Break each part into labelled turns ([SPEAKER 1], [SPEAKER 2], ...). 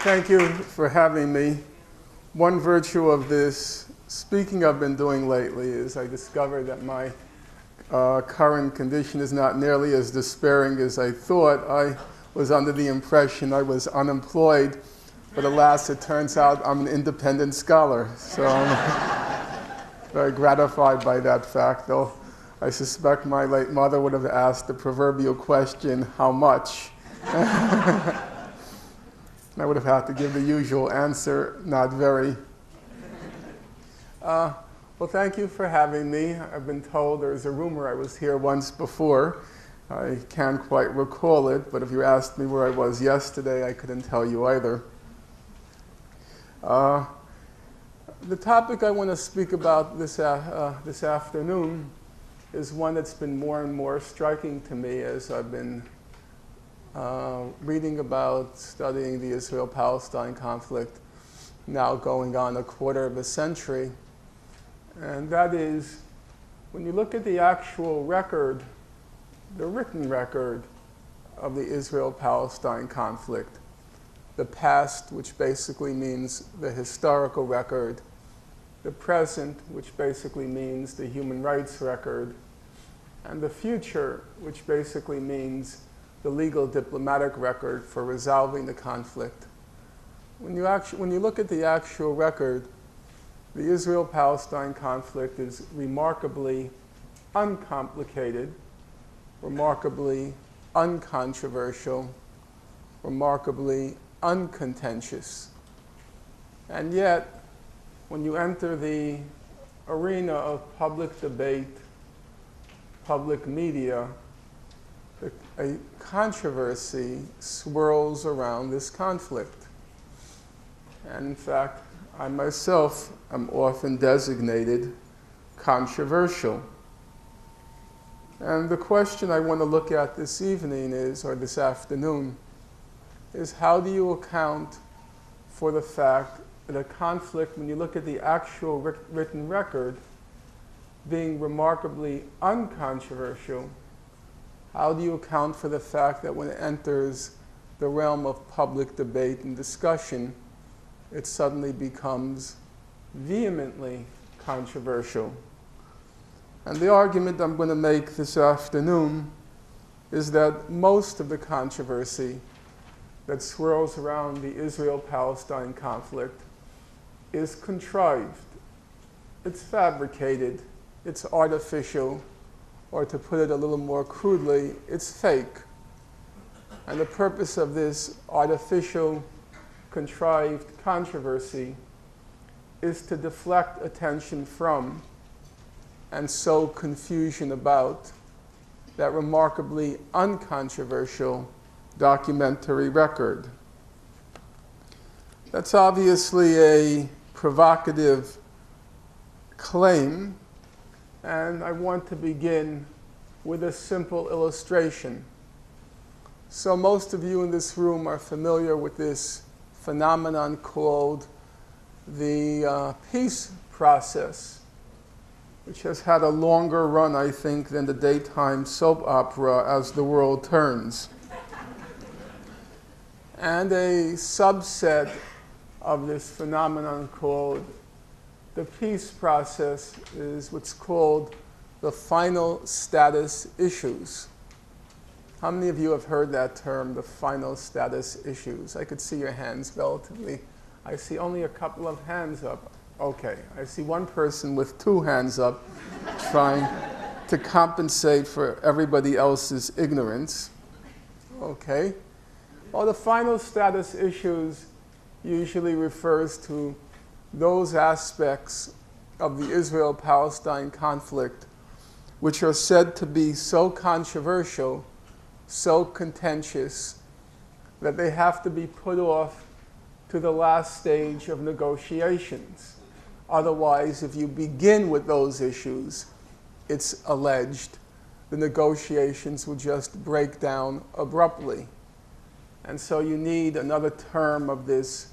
[SPEAKER 1] Thank you for having me. One virtue of this speaking I've been doing lately is I discovered that my current condition is not nearly as despairing as I thought. I was under the impression I was unemployed, but alas, it turns out I'm an independent scholar. So I'm very gratified by that fact, though I suspect my late mother would have asked the proverbial question, how much? I would have had to give the usual answer, not very. Well, thank you for having me. I've been told there's a rumor I was here once before. I can't quite recall it, but if you asked me where I was yesterday, I couldn't tell you either. The topic I want to speak about this afternoon is one that's been more and more striking to me as I've been reading about, studying the Israel-Palestine conflict, now going on a quarter of a century. And that is, when you look at the actual record, the written record of the Israel-Palestine conflict, the past, which basically means the historical record, the present, which basically means the human rights record, and the future, which basically means the legal diplomatic record for resolving the conflict. When you look at the actual record, the Israel-Palestine conflict is remarkably uncomplicated, remarkably uncontroversial, remarkably uncontentious. And yet, when you enter the arena of public debate, public media, a controversy swirls around this conflict. And in fact, I myself am often designated controversial. And the question I want to look at this evening is, or this afternoon, is how do you account for the fact that a conflict, when you look at the actual written record, being remarkably uncontroversial, how do you account for the fact that when it enters the realm of public debate and discussion, it suddenly becomes vehemently controversial? And the argument I'm going to make this afternoon is that most of the controversy that swirls around the Israel-Palestine conflict is contrived. It's fabricated. It's artificial. Or to put it a little more crudely, it's fake. And the purpose of this artificial, contrived controversy is to deflect attention from and sow confusion about that remarkably uncontroversial documentary record. That's obviously a provocative claim, and I want to begin with a simple illustration. So most of you in this room are familiar with this phenomenon called the peace process, which has had a longer run, I think, than the daytime soap opera As the World Turns. And a subset of this phenomenon called the peace process is what's called the final status issues. How many of you have heard that term, the final status issues? I could see your hands relatively. I see only a couple of hands up. Okay, I see one person with two hands up trying to compensate for everybody else's ignorance. Okay. Well, the final status issues usually refers to those aspects of the Israel-Palestine conflict which are said to be so controversial, so contentious, that they have to be put off to the last stage of negotiations. Otherwise, if you begin with those issues, it's alleged, the negotiations will just break down abruptly. And so you need another term of this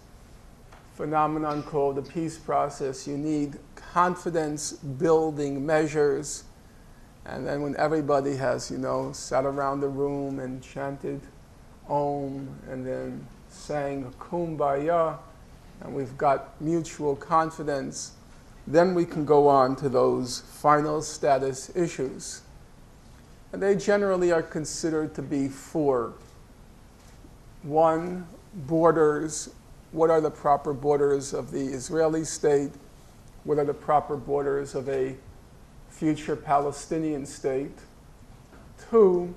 [SPEAKER 1] phenomenon called the peace process. You need confidence-building measures. And then when everybody has, sat around the room and chanted Om, and then saying kumbaya, and we've got mutual confidence, then we can go on to those final status issues. And they generally are considered to be four. One, borders. What are the proper borders of the Israeli state? What are the proper borders of a future Palestinian state? Two,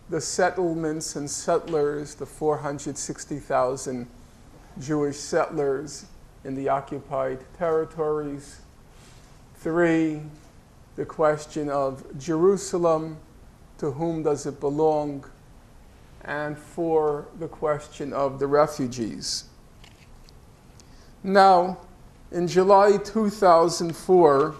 [SPEAKER 1] the settlements and settlers, the 460,000 Jewish settlers in the occupied territories. Three, the question of Jerusalem, to whom does it belong? And four, the question of the refugees. Now, in July 2004,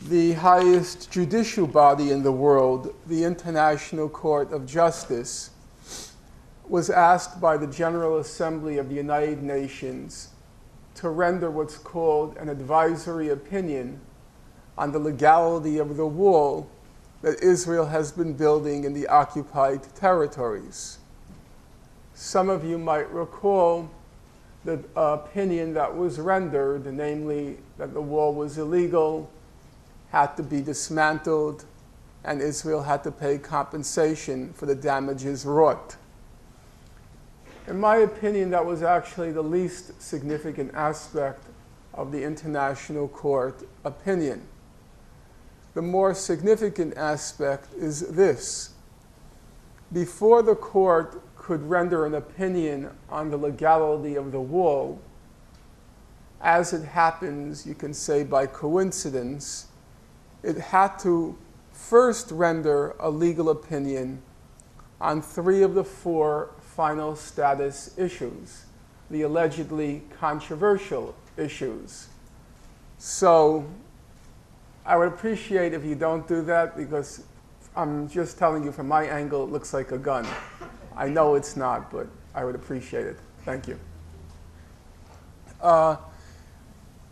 [SPEAKER 1] the highest judicial body in the world, the International Court of Justice, was asked by the General Assembly of the United Nations to render what's called an advisory opinion on the legality of the wall that Israel has been building in the occupied territories. Some of you might recall the opinion that was rendered, namely that the wall was illegal, had to be dismantled, and Israel had to pay compensation for the damages wrought. In my opinion, that was actually the least significant aspect of the International Court opinion. The more significant aspect is this. Before the court could render an opinion on the legality of the wall, as it happens, you can say by coincidence, it had to first render a legal opinion on three of the four final status issues, the allegedly controversial issues. So I would appreciate if you don't do that, because I'm just telling you from my angle, it looks like a gun. I know it's not, but I would appreciate it. Thank you.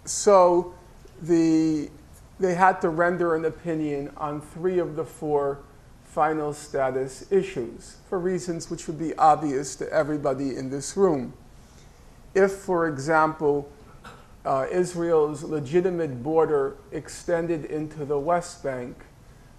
[SPEAKER 1] So they had to render an opinion on three of the four final status issues for reasons which would be obvious to everybody in this room. If, for example, Israel's legitimate border extended into the West Bank,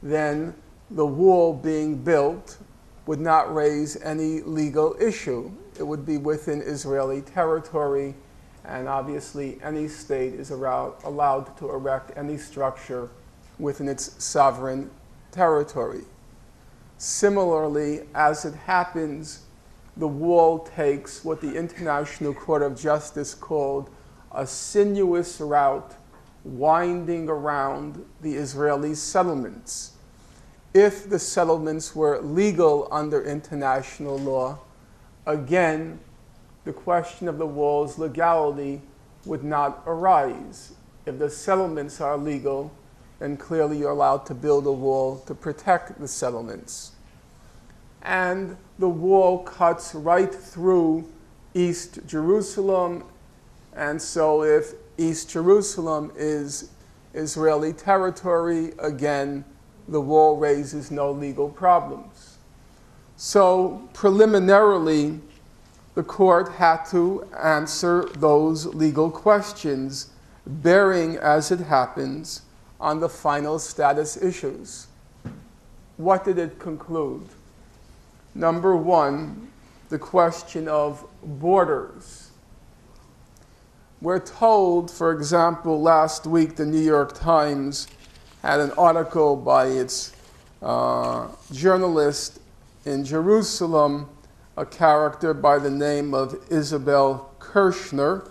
[SPEAKER 1] then the wall being built would not raise any legal issue. It would be within Israeli territory, and obviously any state is allowed to erect any structure within its sovereign territory. Similarly, as it happens, the wall takes what the International Court of Justice called a sinuous route winding around the Israeli settlements. If the settlements were legal under international law, again, the question of the wall's legality would not arise. If the settlements are legal, then clearly you're allowed to build a wall to protect the settlements. And the wall cuts right through East Jerusalem, and so if East Jerusalem is Israeli territory, again, the wall raises no legal problems. So preliminarily, the court had to answer those legal questions, bearing, as it happens, on the final status issues. What did it conclude? Number one, the question of borders. We're told, for example, last week the New York Times had an article by its journalist in Jerusalem, a character by the name of Isabel Kirshner.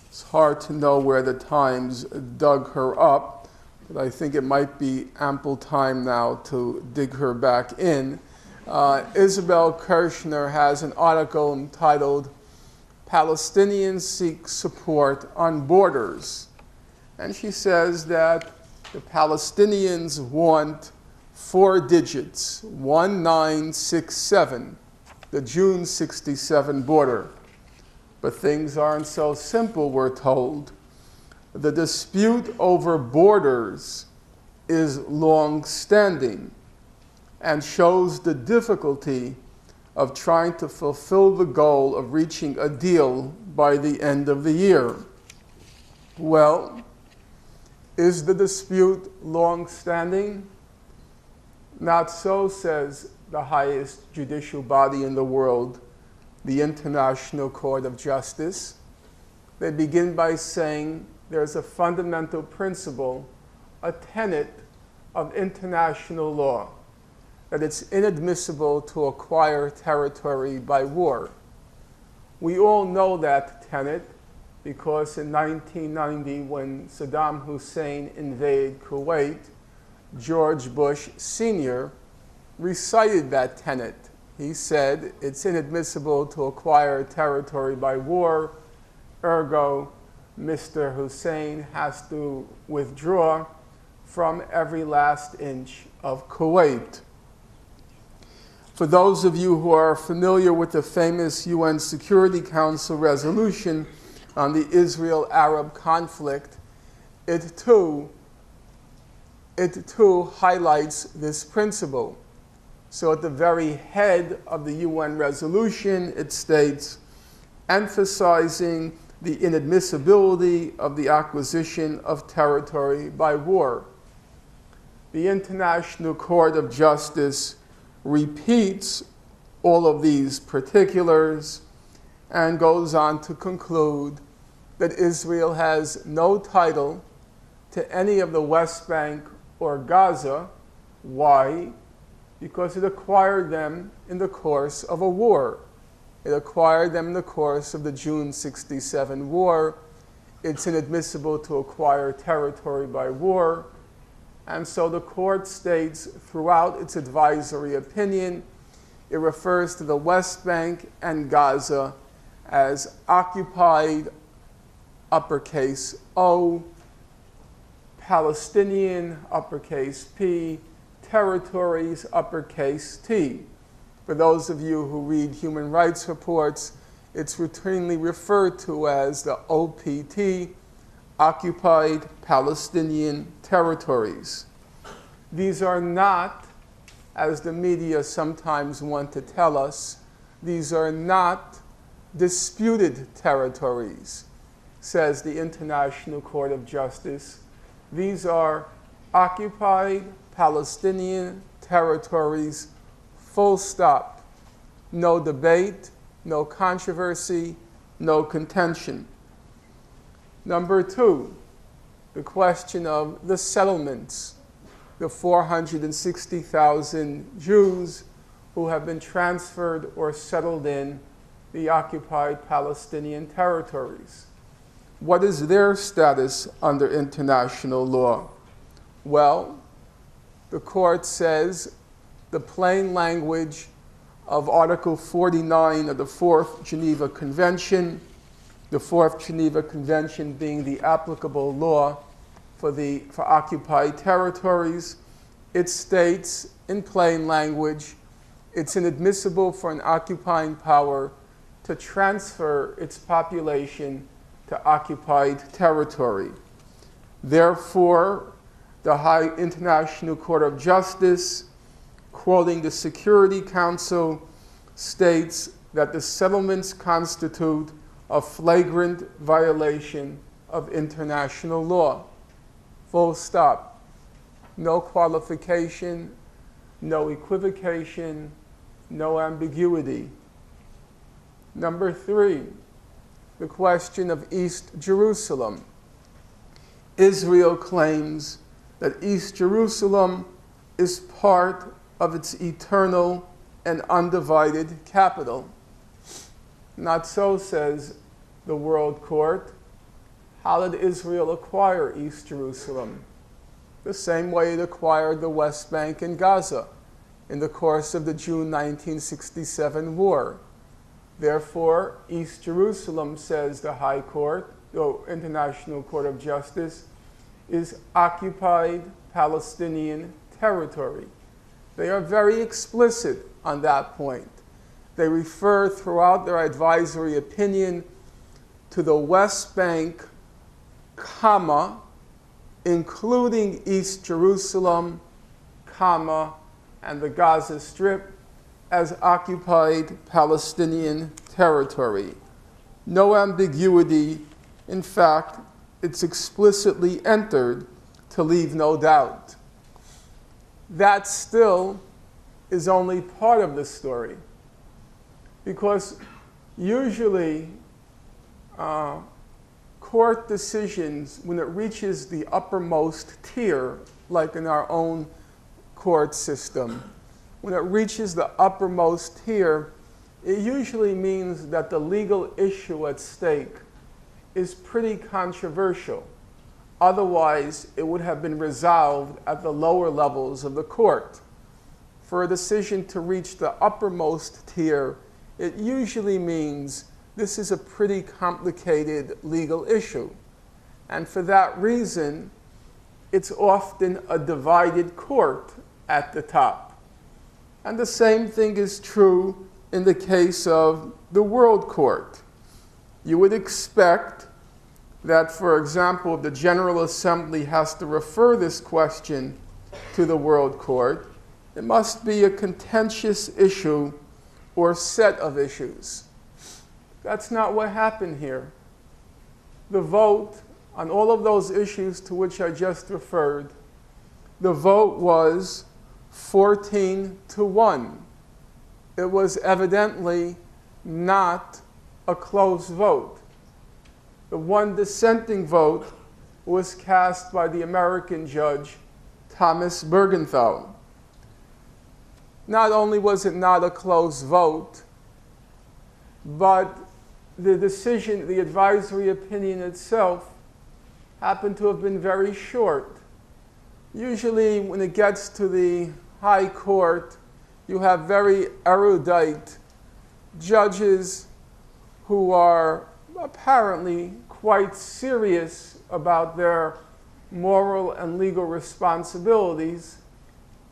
[SPEAKER 1] It's hard to know where the Times dug her up, but I think it might be ample time now to dig her back in. Isabel Kirshner has an article entitled "Palestinians Seek Support on Borders." And she says that the Palestinians want 4 digits, 1967, the June 67 border. But things aren't so simple, we're told. The dispute over borders is long-standing and shows the difficulty of trying to fulfill the goal of reaching a deal by the end of the year. Well, is the dispute long-standing? Not so, says the highest judicial body in the world, the International Court of Justice. They begin by saying there's a fundamental principle, a tenet of international law, that it's inadmissible to acquire territory by war. We all know that tenet because in 1990, when Saddam Hussein invaded Kuwait, George Bush Sr. recited that tenet. He said it's inadmissible to acquire territory by war, ergo, Mr. Hussein has to withdraw from every last inch of Kuwait. For those of you who are familiar with the famous UN Security Council resolution on the Israel-Arab conflict, it too highlights this principle. So at the very head of the UN resolution, it states, emphasizing the inadmissibility of the acquisition of territory by war. The International Court of Justice repeats all of these particulars and goes on to conclude that Israel has no title to any of the West Bank or Gaza. Why? Because it acquired them in the course of a war. It acquired them in the course of the June 67 war. It's inadmissible to acquire territory by war. And so the court states throughout its advisory opinion, it refers to the West Bank and Gaza as occupied, uppercase O, Palestinian, uppercase P, territories, uppercase T. For those of you who read human rights reports, it's routinely referred to as the OPT, Occupied Palestinian Territories. These are not, as the media sometimes want to tell us, these are not disputed territories, says the International Court of Justice. These are occupied Palestinian territories, full stop. No debate, no controversy, no contention. Number two, the question of the settlements, the 460,000 Jews who have been transferred or settled in the occupied Palestinian territories. What is their status under international law? Well, the court says the plain language of Article 49 of the Fourth Geneva Convention, the Fourth Geneva Convention being the applicable law for occupied territories, it states in plain language, it's inadmissible for an occupying power to transfer its population to occupied territory. Therefore, the High International Court of Justice, quoting the Security Council, states that the settlements constitute a flagrant violation of international law. Full stop. No qualification, no equivocation, no ambiguity. Number three, the question of East Jerusalem. Israel claims that East Jerusalem is part of its eternal and undivided capital. Not so, says the World Court. How did Israel acquire East Jerusalem? The same way it acquired the West Bank and Gaza in the course of the June 1967 war. Therefore, East Jerusalem, says the High Court, the International Court of Justice, is occupied Palestinian territory. They are very explicit on that point. They refer throughout their advisory opinion to the West Bank, comma, including East Jerusalem, comma, and the Gaza Strip, as occupied Palestinian territory. No ambiguity. In fact, it's explicitly entered to leave no doubt. That still is only part of the story, because usually court decisions, when it reaches the uppermost tier, like in our own court system, when it reaches the uppermost tier, it usually means that the legal issue at stake is pretty controversial. Otherwise, it would have been resolved at the lower levels of the court. For a decision to reach the uppermost tier, it usually means this is a pretty complicated legal issue. And for that reason, it's often a divided court at the top. And the same thing is true in the case of the World Court. You would expect that, for example, if the General Assembly has to refer this question to the World Court, it must be a contentious issue or set of issues. That's not what happened here. The vote on all of those issues to which I just referred, the vote was 14-1. It was evidently not a close vote. The one dissenting vote was cast by the American judge, Thomas Bergenthal. Not only was it not a close vote, but the decision, the advisory opinion itself, happened to have been very short. Usually when it gets to the high court, you have very erudite judges who are apparently quite serious about their moral and legal responsibilities,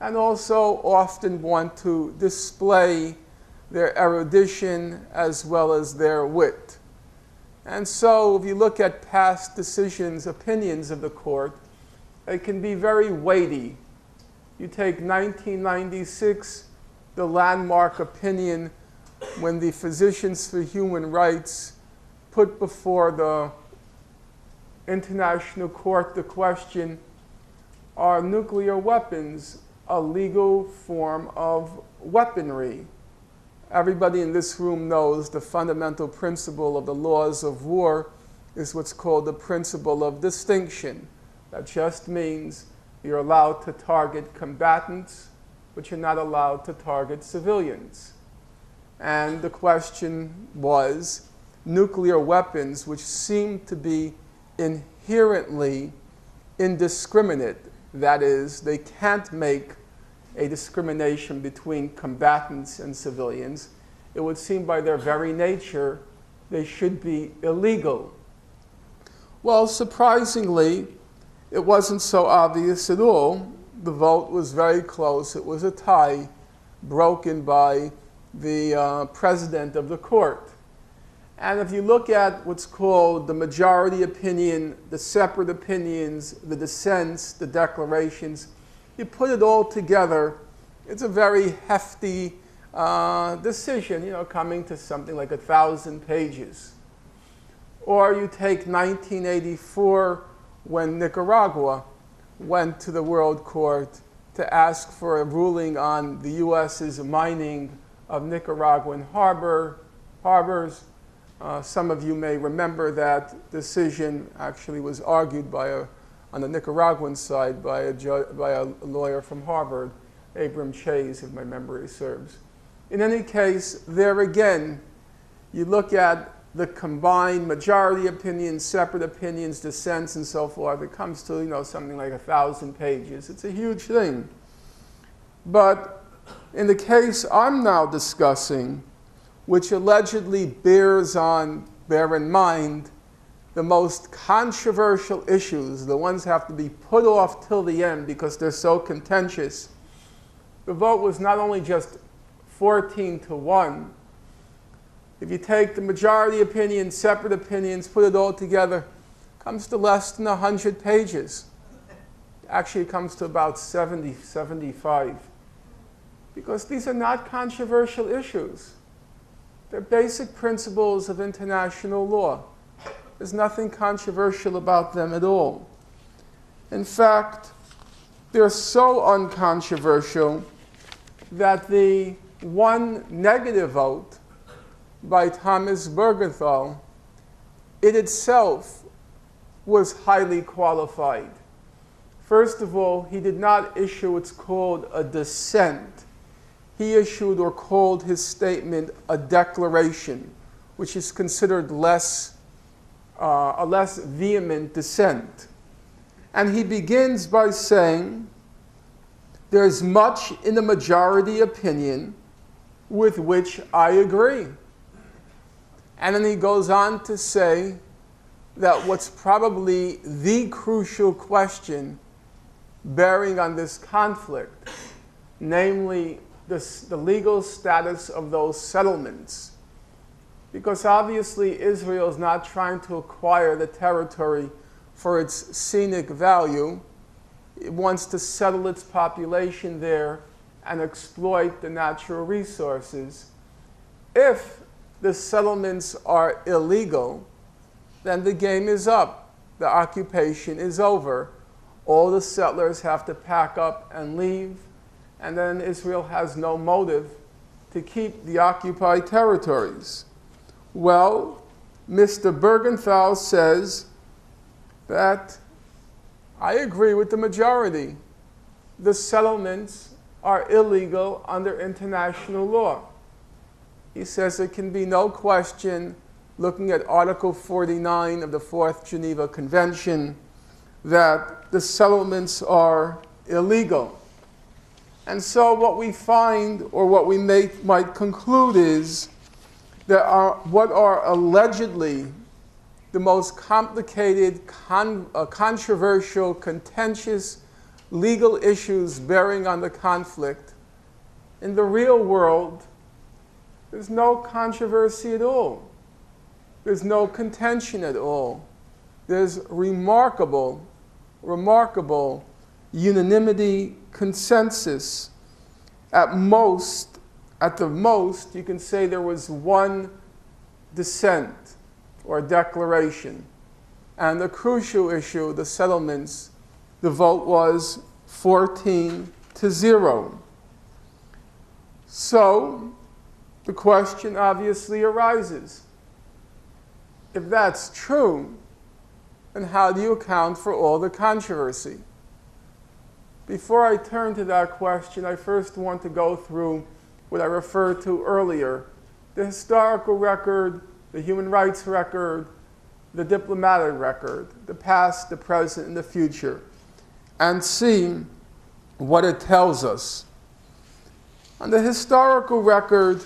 [SPEAKER 1] and also often want to display their erudition as well as their wit. And so if you look at past decisions, opinions of the court, they can be very weighty. You take 1996, the landmark opinion when the Physicians for Human Rights put before the International Court the question, are nuclear weapons a legal form of weaponry? Everybody in this room knows the fundamental principle of the laws of war is what's called the principle of distinction. That just means you're allowed to target combatants, but you're not allowed to target civilians. And the question was, nuclear weapons, which seem to be inherently indiscriminate, that is, they can't make a discrimination between combatants and civilians, it would seem by their very nature they should be illegal. Well, surprisingly, it wasn't so obvious at all. The vote was very close. It was a tie broken by the president of the court. And if you look at what's called the majority opinion, the separate opinions, the dissents, the declarations, you put it all together, it's a very hefty decision, coming to something like 1,000 pages. Or you take 1984, when Nicaragua went to the World Court to ask for a ruling on the U.S.'s mining of Nicaraguan harbors. Some of you may remember that decision actually was argued on the Nicaraguan side by a lawyer from Harvard, Abram Chase, if my memory serves. In any case, there again, you look at the combined majority opinions, separate opinions, dissents, and so forth. It comes to something like 1,000 pages. It's a huge thing. But in the case I'm now discussing, which allegedly bear in mind the most controversial issues, the ones that have to be put off till the end because they're so contentious, the vote was not only just 14-1. If you take the majority opinion, separate opinions, put it all together, it comes to less than 100 pages. Actually, it comes to about 70, 75. because these are not controversial issues. They're basic principles of international law. There's nothing controversial about them at all. In fact, they're so uncontroversial that the one negative vote by Thomas Bergenthal, it itself was highly qualified. First of all, he did not issue what's called a dissent. He issued or called his statement a declaration, which is considered a less vehement dissent. And he begins by saying, "There's much in the majority opinion with which I agree." And then he goes on to say that what's probably the crucial question bearing on this conflict, namely the legal status of those settlements. Because obviously Israel is not trying to acquire the territory for its scenic value. It wants to settle its population there and exploit the natural resources. If the settlements are illegal, then the game is up. The occupation is over. All the settlers have to pack up and leave, and then Israel has no motive to keep the occupied territories. Well, Mr. Bergenthal says that I agree with the majority. The settlements are illegal under international law. He says there can be no question, looking at Article 49 of the Fourth Geneva Convention, that the settlements are illegal. And so what we find, or what we might conclude, is that what are allegedly the most complicated, controversial, contentious legal issues bearing on the conflict, in the real world, there's no controversy at all. There's no contention at all. There's remarkable unanimity, consensus. At the most, you can say there was one dissent or declaration. And the crucial issue, the settlements, the vote was 14-0. So the question obviously arises. If that's true, then how do you account for all the controversy? Before I turn to that question, I first want to go through what I referred to earlier, the historical record, the human rights record, the diplomatic record, the past, the present, and the future, and see what it tells us. On the historical record,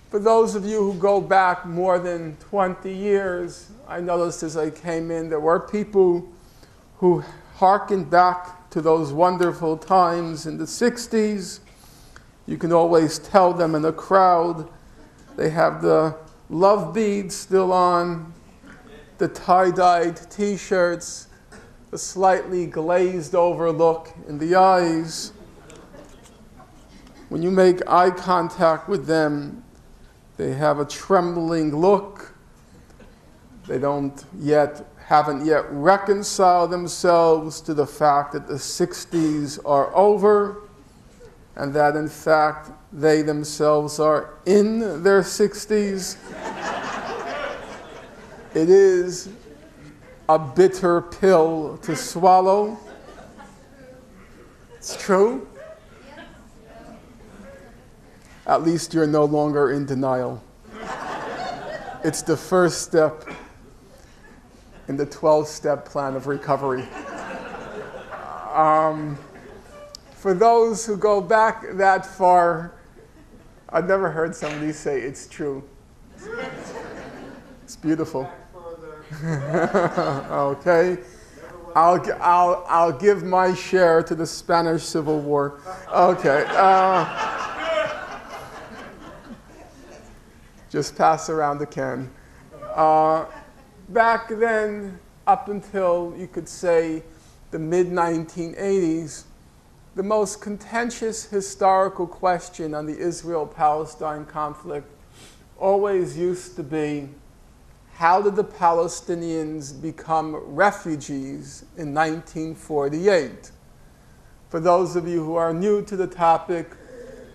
[SPEAKER 1] for those of you who go back more than 20 years, I noticed as I came in, there were people who hearkened back to those wonderful times in the 60s. You can always tell them in a crowd. They have the love beads still on, the tie-dyed T-shirts, the slightly glazed over look in the eyes. When you make eye contact with them, they have a trembling look. They haven't yet reconciled themselves to the fact that the 60s are over, and that in fact they themselves are in their 60s. It is a bitter pill to swallow. It's true. At least you're no longer in denial. It's the first step in the 12-step plan of recovery. For those who go back that far, I've never heard somebody say it's true. It's beautiful. Okay. I'll give my share to the Spanish Civil War. Okay. Just pass around the can. Back then, up until, you could say, the mid-1980s, the most contentious historical question on the Israel-Palestine conflict always used to be, how did the Palestinians become refugees in 1948? For those of you who are new to the topic,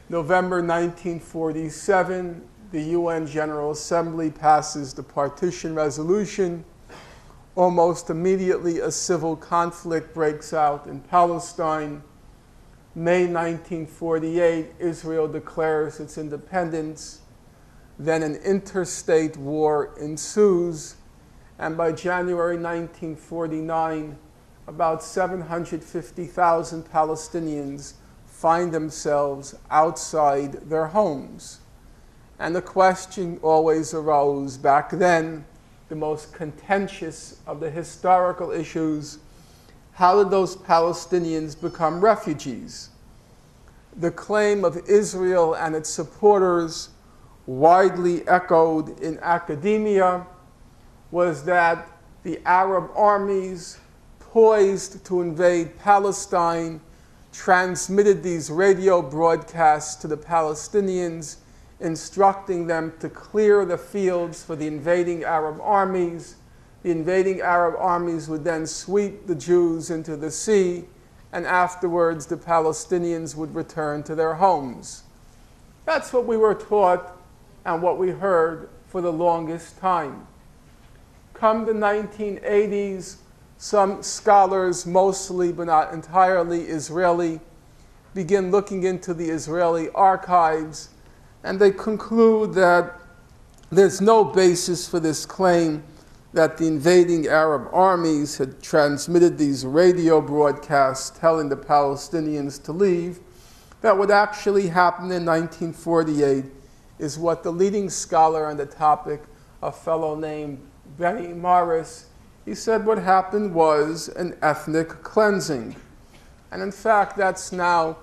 [SPEAKER 1] November 1947, the UN General Assembly passes the partition resolution. Almost immediately, a civil conflict breaks out in Palestine. May 1948, Israel declares its independence. Then an interstate war ensues, and by January 1949, about 750,000 Palestinians find themselves outside their homes. And the question always arose back then, the most contentious of the historical issues: how did those Palestinians become refugees? The claim of Israel and its supporters, widely echoed in academia, was that the Arab armies poised to invade Palestine transmitted these radio broadcasts to the Palestinians, instructing them to clear the fields for the invading Arab armies. The invading Arab armies would then sweep the Jews into the sea, and afterwards the Palestinians would return to their homes. That's what we were taught and what we heard for the longest time. Come the 1980s, some scholars, mostly but not entirely Israeli, begin looking into the Israeli archives, and they conclude that there's no basis for this claim that the invading Arab armies had transmitted these radio broadcasts telling the Palestinians to leave. That what actually happened in 1948 is what the leading scholar on the topic, a fellow named Benny Morris, he said what happened was an ethnic cleansing. And in fact, that's now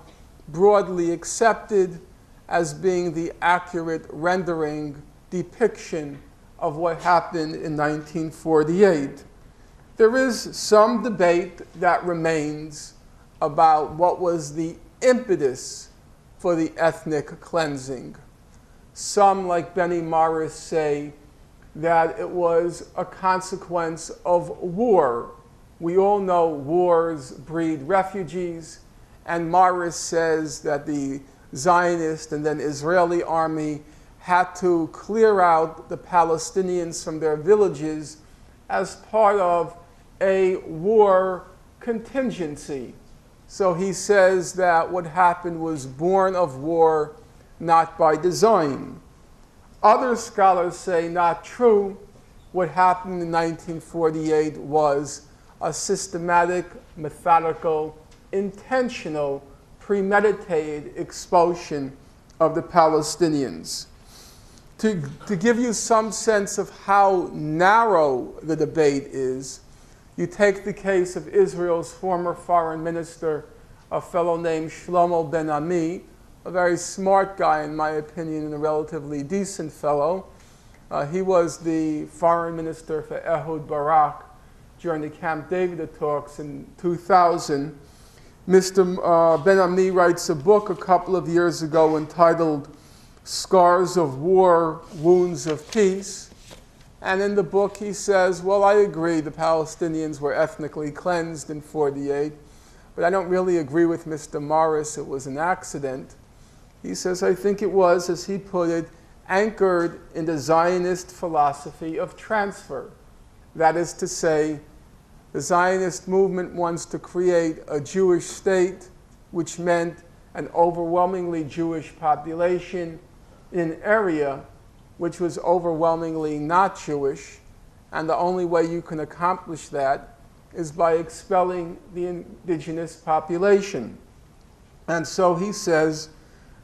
[SPEAKER 1] broadly accepted as being the accurate rendering, depiction of what happened in 1948. There is some debate that remains about what was the impetus for the ethnic cleansing. Some, like Benny Morris, say that it was a consequence of war. We all know wars breed refugees, and Morris says that the Zionist and then Israeli army had to clear out the Palestinians from their villages as part of a war contingency. So he says that what happened was born of war, not by design. Other scholars say not true. What happened in 1948 was a systematic, methodical, intentional, premeditated expulsion of the Palestinians. To give you some sense of how narrow the debate is, you take the case of Israel's former foreign minister, a fellow named Shlomo Ben-Ami, a very smart guy, in my opinion, and a relatively decent fellow. He was the foreign minister for Ehud Barak during the Camp David talks in 2000. Mr. Ben-Ami writes a book a couple of years ago entitled Scars of War, Wounds of Peace. And in the book he says, well, I agree the Palestinians were ethnically cleansed in 48, but I don't really agree with Mr. Morris, it was an accident. He says, I think it was, as he put it, anchored in the Zionist philosophy of transfer. That is to say, the Zionist movement wants to create a Jewish state, which meant an overwhelmingly Jewish population in an area which was overwhelmingly not Jewish, and the only way you can accomplish that is by expelling the indigenous population. And so he says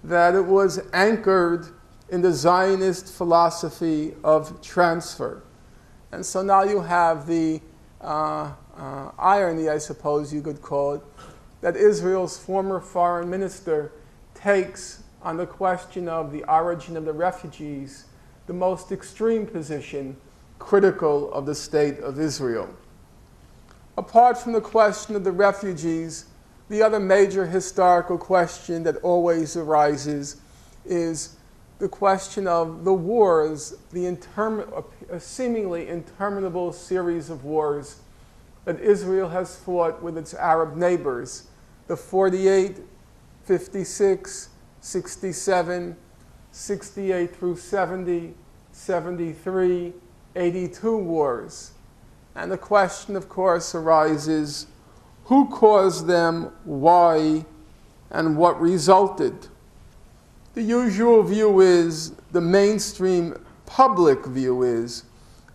[SPEAKER 1] that it was anchored in the Zionist philosophy of transfer. And so now you have the irony, I suppose you could call it, that Israel's former foreign minister takes on the question of the origin of the refugees the most extreme position critical of the state of Israel. Apart from the question of the refugees, The other major historical question that always arises is the question of the wars, a seemingly interminable series of wars that Israel has fought with its Arab neighbors, the 48, 56, 67, 68 through 70, 73, 82 wars. And the question, of course, arises, who caused them, why, and what resulted? The usual view is, the mainstream public view is,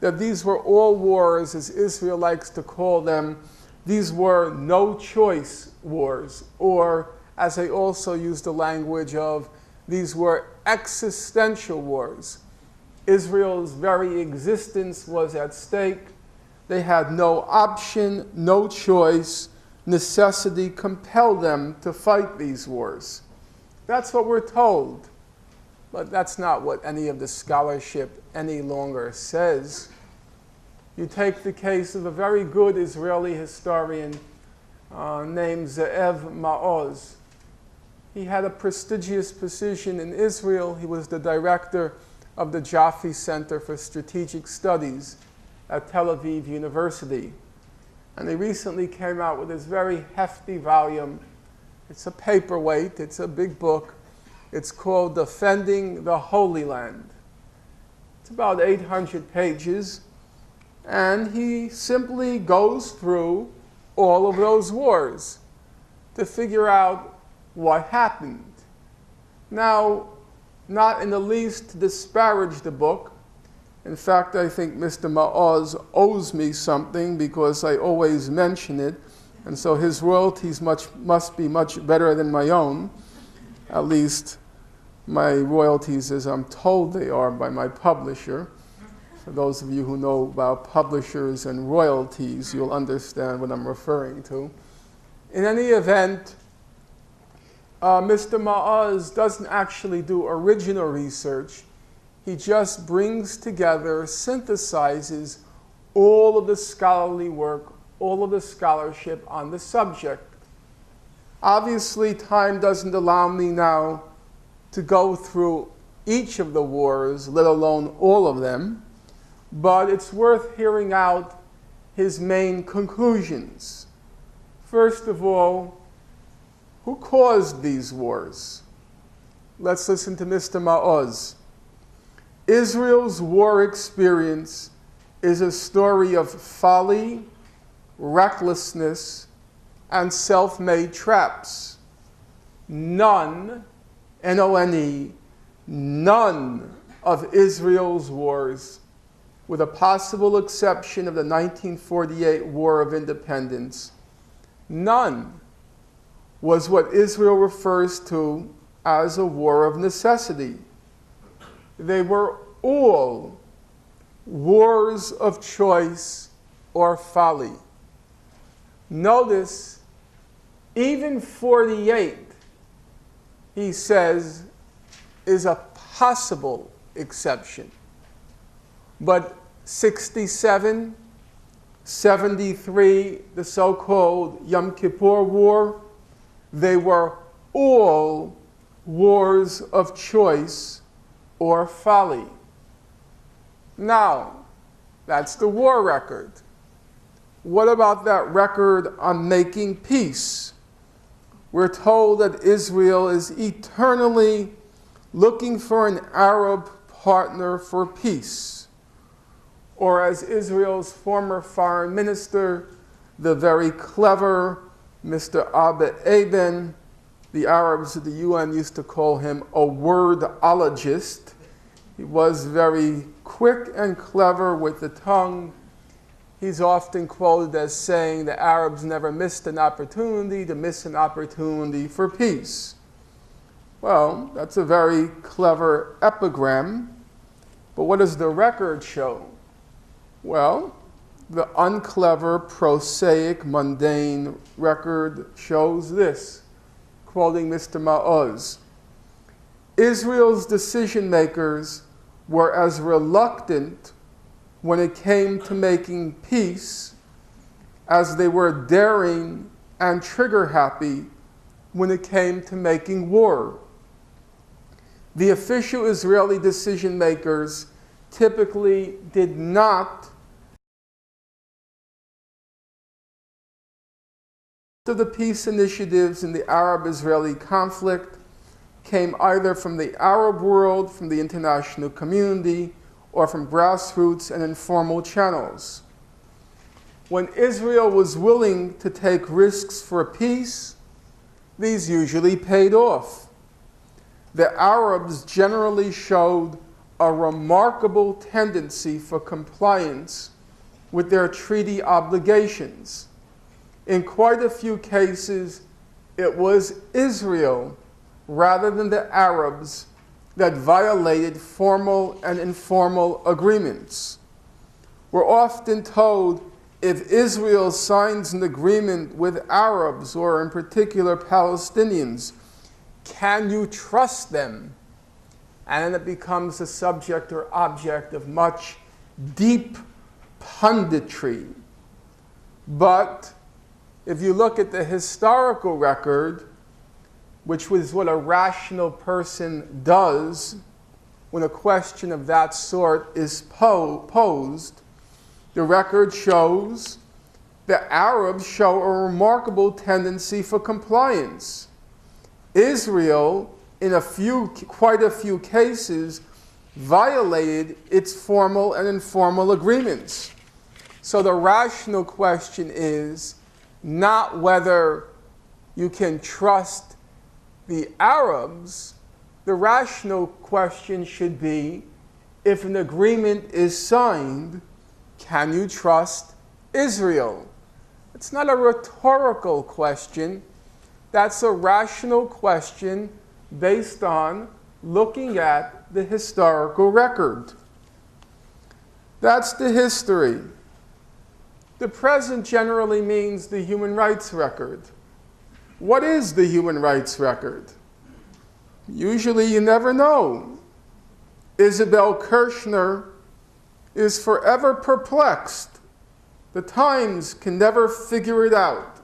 [SPEAKER 1] that these were all wars, as Israel likes to call them. These were no-choice wars, or, as they also use the language of, these were existential wars. Israel's very existence was at stake. They had no option, no choice. Necessity compelled them to fight these wars. That's what we're told. But that's not what any of the scholarship any longer says. You take the case of a very good Israeli historian named Ze'ev Ma'oz. He had a prestigious position in Israel. He was the director of the Jaffe Center for Strategic Studies at Tel Aviv University. And he recently came out with this very hefty volume. It's a paperweight, it's a big book. It's called Defending the Holy Land. It's about 800 pages. And he simply goes through all of those wars to figure out what happened. Now, not in the least to disparage the book. In fact, I think Mr. Ma'oz owes me something because I always mention it, and so his royalties must be much better than my own. At least my royalties, as I'm told they are by my publisher. For those of you who know about publishers and royalties, you'll understand what I'm referring to. In any event, Mr. Ma'oz doesn't actually do original research. He just brings together, synthesizes all of the scholarly work, all of the scholarship on the subject. Obviously, time doesn't allow me now to go through each of the wars, let alone all of them, but it's worth hearing out his main conclusions. First of all, who caused these wars? Let's listen to Mr. Ma'oz. Israel's war experience is a story of folly, recklessness, and self-made traps. None, N-O-N-E, none of Israel's wars, with a possible exception of the 1948 War of Independence, none was what Israel refers to as a war of necessity. They were all wars of choice or folly. Notice, even 48, he says, is a possible exception. But 67, 73, the so-called Yom Kippur War, they were all wars of choice or folly. Now, that's the war record. What about that record on making peace? We're told that Israel is eternally looking for an Arab partner for peace. Or as Israel's former foreign minister, the very clever Mr. Abba Eban, the Arabs at the UN used to call him a wordologist. He was very quick and clever with the tongue. He's often quoted as saying the Arabs never missed an opportunity to miss an opportunity for peace. Well, that's a very clever epigram, but what does the record show? Well, the unclever, prosaic, mundane record shows this, quoting Mr. Ma'oz. Israel's decision makers were as reluctant when it came to making peace as they were daring and trigger-happy when it came to making war. The official Israeli decision-makers typically did not of the peace initiatives in the Arab-Israeli conflict came either from the Arab world, from the international community, or from grassroots and informal channels. When Israel was willing to take risks for peace, these usually paid off. The Arabs generally showed a remarkable tendency for compliance with their treaty obligations. In quite a few cases, it was Israel, rather than the Arabs, that violated formal and informal agreements. We're often told if Israel signs an agreement with Arabs, or in particular Palestinians, can you trust them? And then it becomes a subject or object of much deep punditry. But if you look at the historical record, which was what a rational person does when a question of that sort is posed, the record shows that Arabs show a remarkable tendency for compliance. Israel, in quite a few cases, violated its formal and informal agreements. So the rational question is not whether you can trust the Arabs. The rational question should be, if an agreement is signed, can you trust Israel? It's not a rhetorical question. That's a rational question based on looking at the historical record. That's the history. The present generally means the human rights record. What is the human rights record? Usually you never know. Isabel Kirshner is forever perplexed. The Times can never figure it out.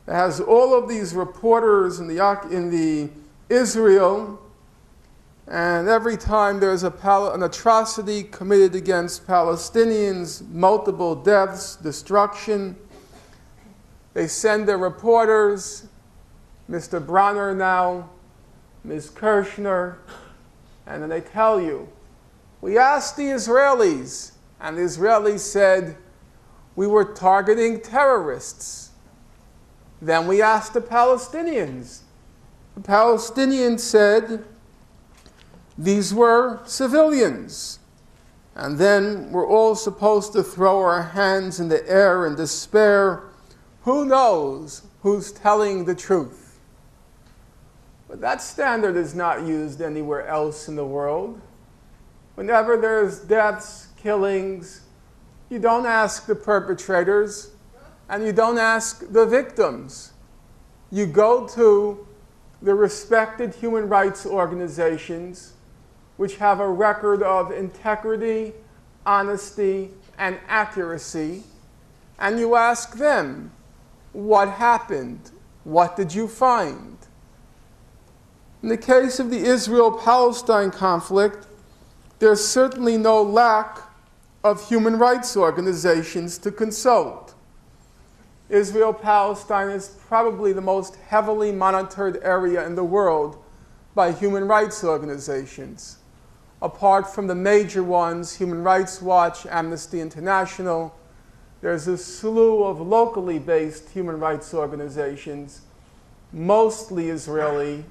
[SPEAKER 1] It has all of these reporters in the Israel, and every time there's an atrocity committed against Palestinians, multiple deaths, destruction, they send their reporters, Mr. Bronner now, Ms. Kirshner, and then they tell you, we asked the Israelis, and the Israelis said, we were targeting terrorists. Then we asked the Palestinians. The Palestinians said, these were civilians. And then we're all supposed to throw our hands in the air in despair. Who knows who's telling the truth? But that standard is not used anywhere else in the world. Whenever there's deaths, killings, you don't ask the perpetrators and you don't ask the victims. You go to the respected human rights organizations which have a record of integrity, honesty, and accuracy, and you ask them, what happened? What did you find? In the case of the Israel-Palestine conflict, there's certainly no lack of human rights organizations to consult. Israel-Palestine is probably the most heavily monitored area in the world by human rights organizations. Apart from the major ones, Human Rights Watch, Amnesty International, there's a slew of locally based human rights organizations, mostly Israeli,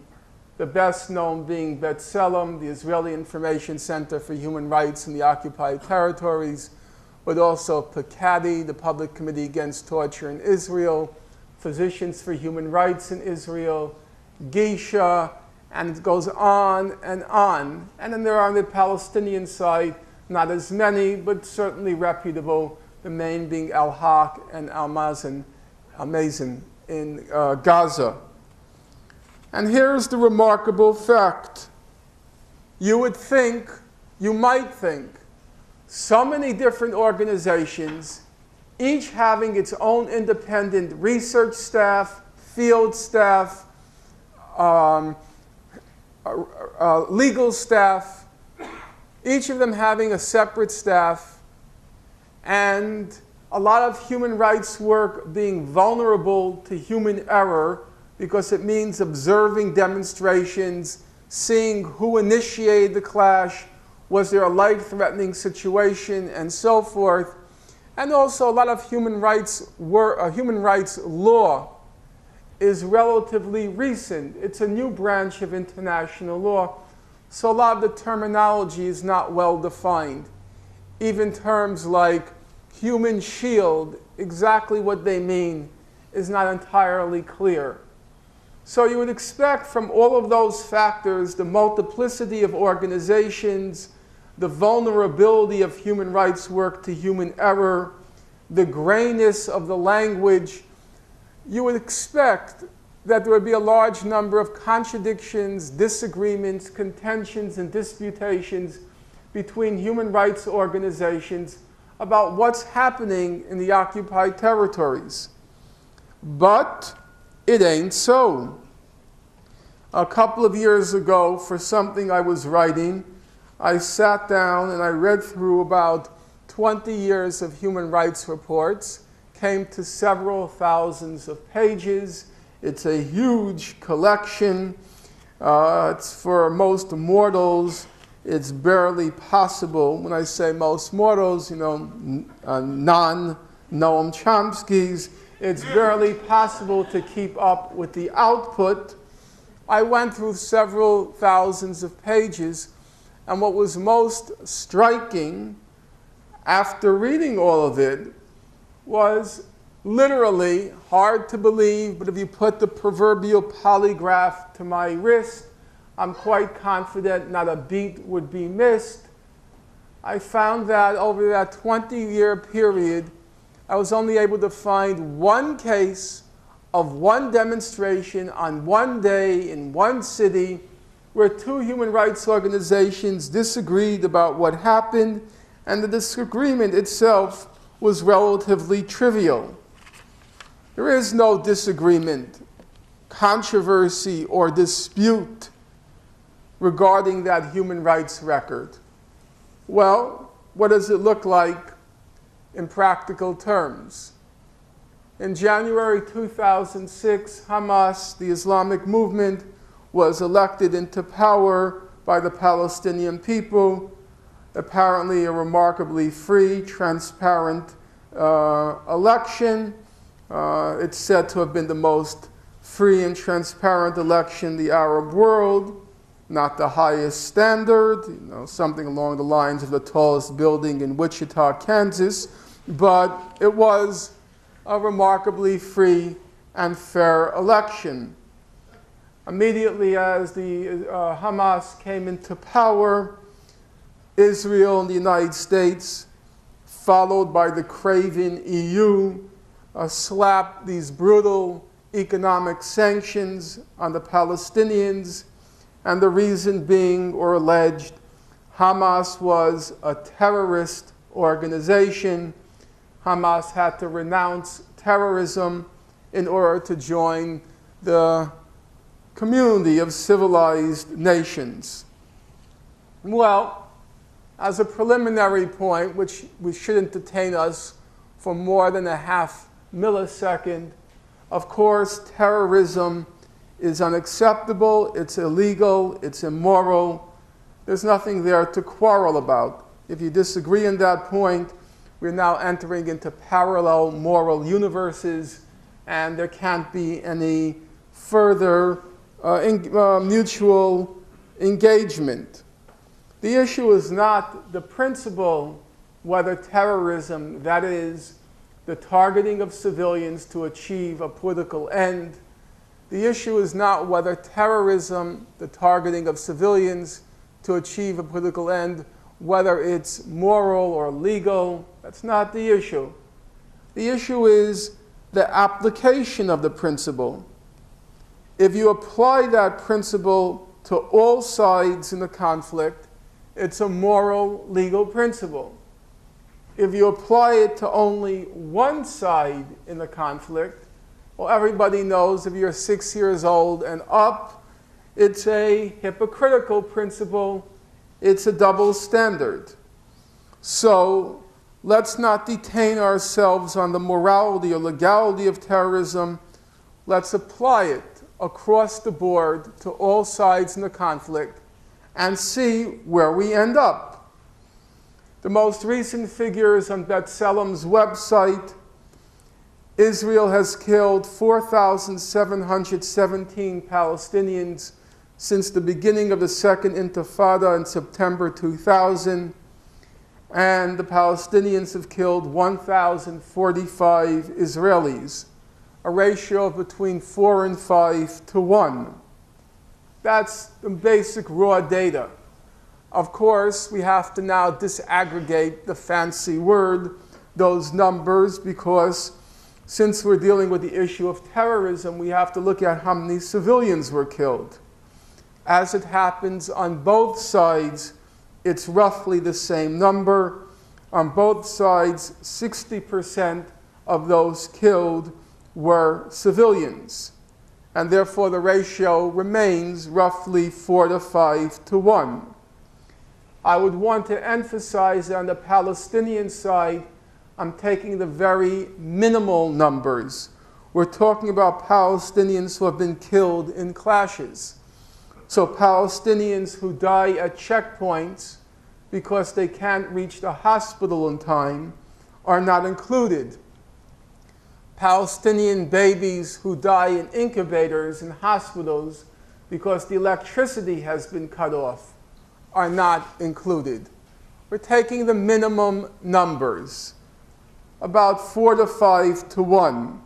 [SPEAKER 1] the best known being B'Tselem, the Israeli Information Center for Human Rights in the Occupied Territories, but also PCADI, the Public Committee Against Torture in Israel, Physicians for Human Rights in Israel, Gisha, and it goes on. And then there are on the Palestinian side, not as many, but certainly reputable, the main being Al-Haq and Al-Mazin in Gaza. And here's the remarkable fact. You might think, so many different organizations, each having its own independent research staff, field staff, legal staff, each of them having a separate staff, and a lot of human rights work being vulnerable to human error because it means observing demonstrations, seeing who initiated the clash, was there a life-threatening situation, and so forth. And also a lot of human rights law is relatively recent. It's a new branch of international law, so a lot of the terminology is not well defined. Even terms like human shield, exactly what they mean is not entirely clear. So you would expect from all of those factors, the multiplicity of organizations, the vulnerability of human rights work to human error, the grayness of the language, you would expect that there would be a large number of contradictions, disagreements, contentions, and disputations between human rights organizations about what's happening in the occupied territories. But it ain't so. A couple of years ago, for something I was writing, I sat down and I read through about 20 years of human rights reports, came to several thousands of pages. It's a huge collection. It's for most mortals. It's barely possible. When I say most mortals, non-Noam Chomsky's, it's barely possible to keep up with the output. I went through several thousands of pages, and what was most striking after reading all of it was literally hard to believe, but if you put the proverbial polygraph to my wrist, I'm quite confident not a beat would be missed. I found that over that 20-year period, I was only able to find one case of one demonstration on one day in one city where two human rights organizations disagreed about what happened, and the disagreement itself was relatively trivial. There is no disagreement, controversy, or dispute regarding that human rights record. Well, what does it look like in practical terms? In January 2006, Hamas, the Islamic movement, was elected into power by the Palestinian people. Apparently a remarkably free, transparent election. It's said to have been the most free and transparent election in the Arab world. Not the highest standard, something along the lines of the tallest building in Wichita, Kansas, but it was a remarkably free and fair election. Immediately as the Hamas came into power, Israel and the United States, followed by the craven EU, slapped these brutal economic sanctions on the Palestinians, and the reason being, or alleged, Hamas was a terrorist organization. Hamas had to renounce terrorism in order to join the community of civilized nations. Well, as a preliminary point, which shouldn't detain us for more than a half millisecond, of course, terrorism is unacceptable, it's illegal, it's immoral. There's nothing there to quarrel about. If you disagree on that point, we're now entering into parallel moral universes, and there can't be any further mutual engagement. The issue is not the principle whether terrorism, that is, the targeting of civilians to achieve a political end, the issue is not whether terrorism, the targeting of civilians to achieve a political end, whether it's moral or legal. That's not the issue. The issue is the application of the principle. If you apply that principle to all sides in the conflict, it's a moral, legal principle. If you apply it to only one side in the conflict, well, everybody knows if you're 6 years old and up, it's a hypocritical principle. It's a double standard. So let's not detain ourselves on the morality or legality of terrorism. Let's apply it across the board to all sides in the conflict and see where we end up. The most recent figures on B'Tselem's website: Israel has killed 4,717 Palestinians since the beginning of the Second Intifada in September 2000, and the Palestinians have killed 1,045 Israelis, a ratio of between 4 and 5 to 1. That's the basic raw data. Of course, we have to now disaggregate the fancy word, those numbers, because since we're dealing with the issue of terrorism, we have to look at how many civilians were killed. As it happens on both sides, it's roughly the same number. On both sides, 60% of those killed were civilians. And therefore, the ratio remains roughly 4 to 5 to 1. I would want to emphasize that on the Palestinian side, I'm taking the very minimal numbers. We're talking about Palestinians who have been killed in clashes. So Palestinians who die at checkpoints because they can't reach the hospital in time are not included. Palestinian babies who die in incubators in hospitals because the electricity has been cut off are not included. We're taking the minimum numbers, about 4 to 5 to 1.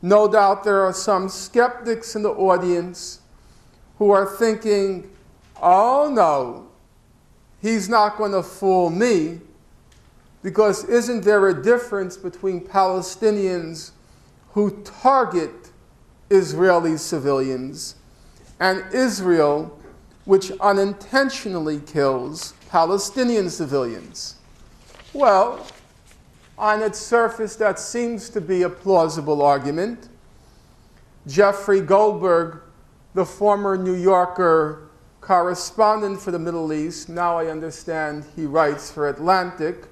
[SPEAKER 1] No doubt there are some skeptics in the audience who are thinking, oh no, he's not going to fool me, because isn't there a difference between Palestinians who target Israeli civilians and Israel, which unintentionally kills Palestinian civilians? Well, on its surface, that seems to be a plausible argument. Jeffrey Goldberg, the former New Yorker correspondent for the Middle East, now I understand he writes for Atlantic,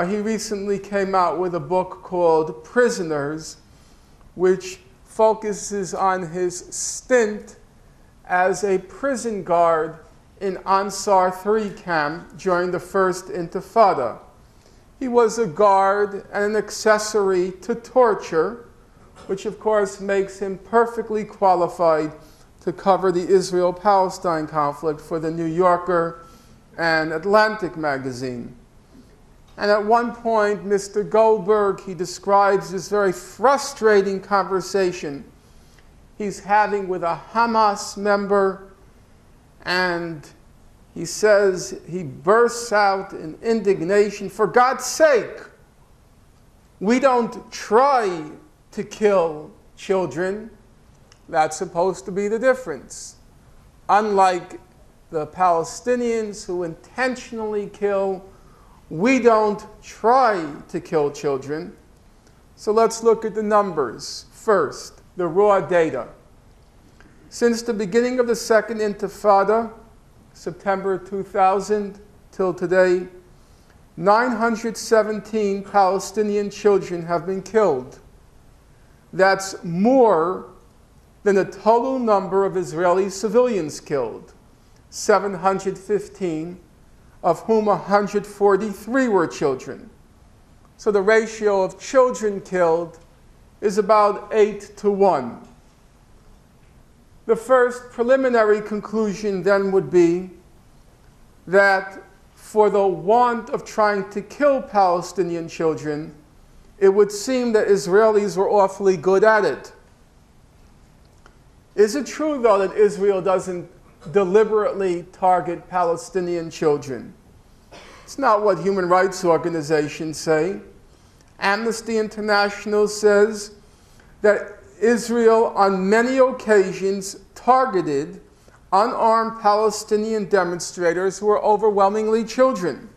[SPEAKER 1] he recently came out with a book called Prisoners, which focuses on his stint as a prison guard in Ansar III camp during the First Intifada. He was a guard and an accessory to torture, which of course makes him perfectly qualified to cover the Israel-Palestine conflict for the New Yorker and Atlantic magazine. And at one point, Mr. Goldberg, he describes this very frustrating conversation he's having with a Hamas member, and he says, he bursts out in indignation, for God's sake, we don't try to kill children. That's supposed to be the difference. Unlike the Palestinians who intentionally kill, we don't try to kill children. So let's look at the numbers. First, the raw data. Since the beginning of the Second Intifada, September 2000 till today, 917 Palestinian children have been killed. That's more than the total number of Israeli civilians killed, 715, of whom 143 were children. So the ratio of children killed is about 8 to 1. The first preliminary conclusion then would be that for the want of trying to kill Palestinian children, it would seem that Israelis were awfully good at it. Is it true, though, that Israel doesn't deliberately target Palestinian children? It's not what human rights organizations say. Amnesty International says that Israel, on many occasions, targeted unarmed Palestinian demonstrators who were overwhelmingly children.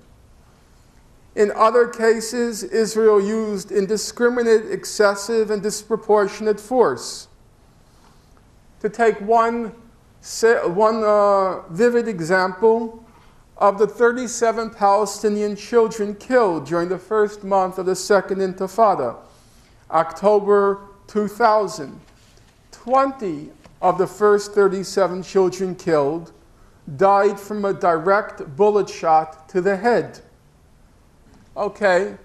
[SPEAKER 1] In other cases, Israel used indiscriminate, excessive, and disproportionate force. To take one vivid example of the 37 Palestinian children killed during the first month of the Second Intifada, October 2000. 20 of the first 37 children killed died from a direct bullet shot to the head. Okay,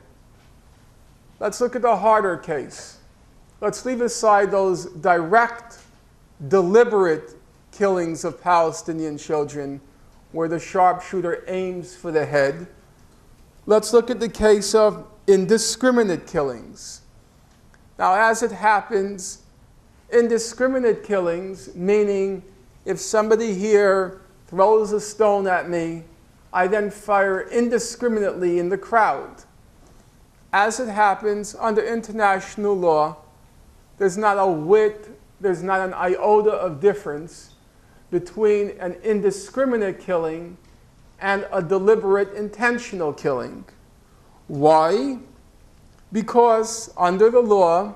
[SPEAKER 1] let's look at the harder case. Let's leave aside those direct, deliberate killings of Palestinian children where the sharpshooter aims for the head. Let's look at the case of indiscriminate killings. Now, as it happens, indiscriminate killings, meaning if somebody here throws a stone at me, I then fire indiscriminately in the crowd. As it happens, under international law, there's not a whit, there's not an iota of difference between an indiscriminate killing and a deliberate intentional killing. Why? Because under the law,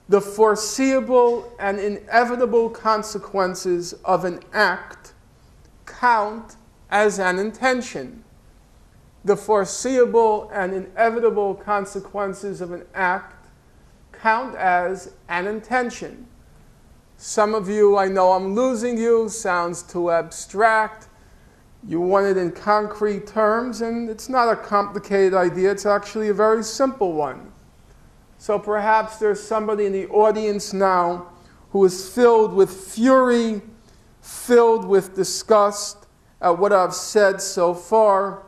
[SPEAKER 1] the foreseeable and inevitable consequences of an act count as an intention. The foreseeable and inevitable consequences of an act count as an intention. Some of you, I know I'm losing you, sounds too abstract. You want it in concrete terms, and it's not a complicated idea, it's actually a very simple one. So perhaps there's somebody in the audience now who is filled with fury, filled with disgust at what I've said so far,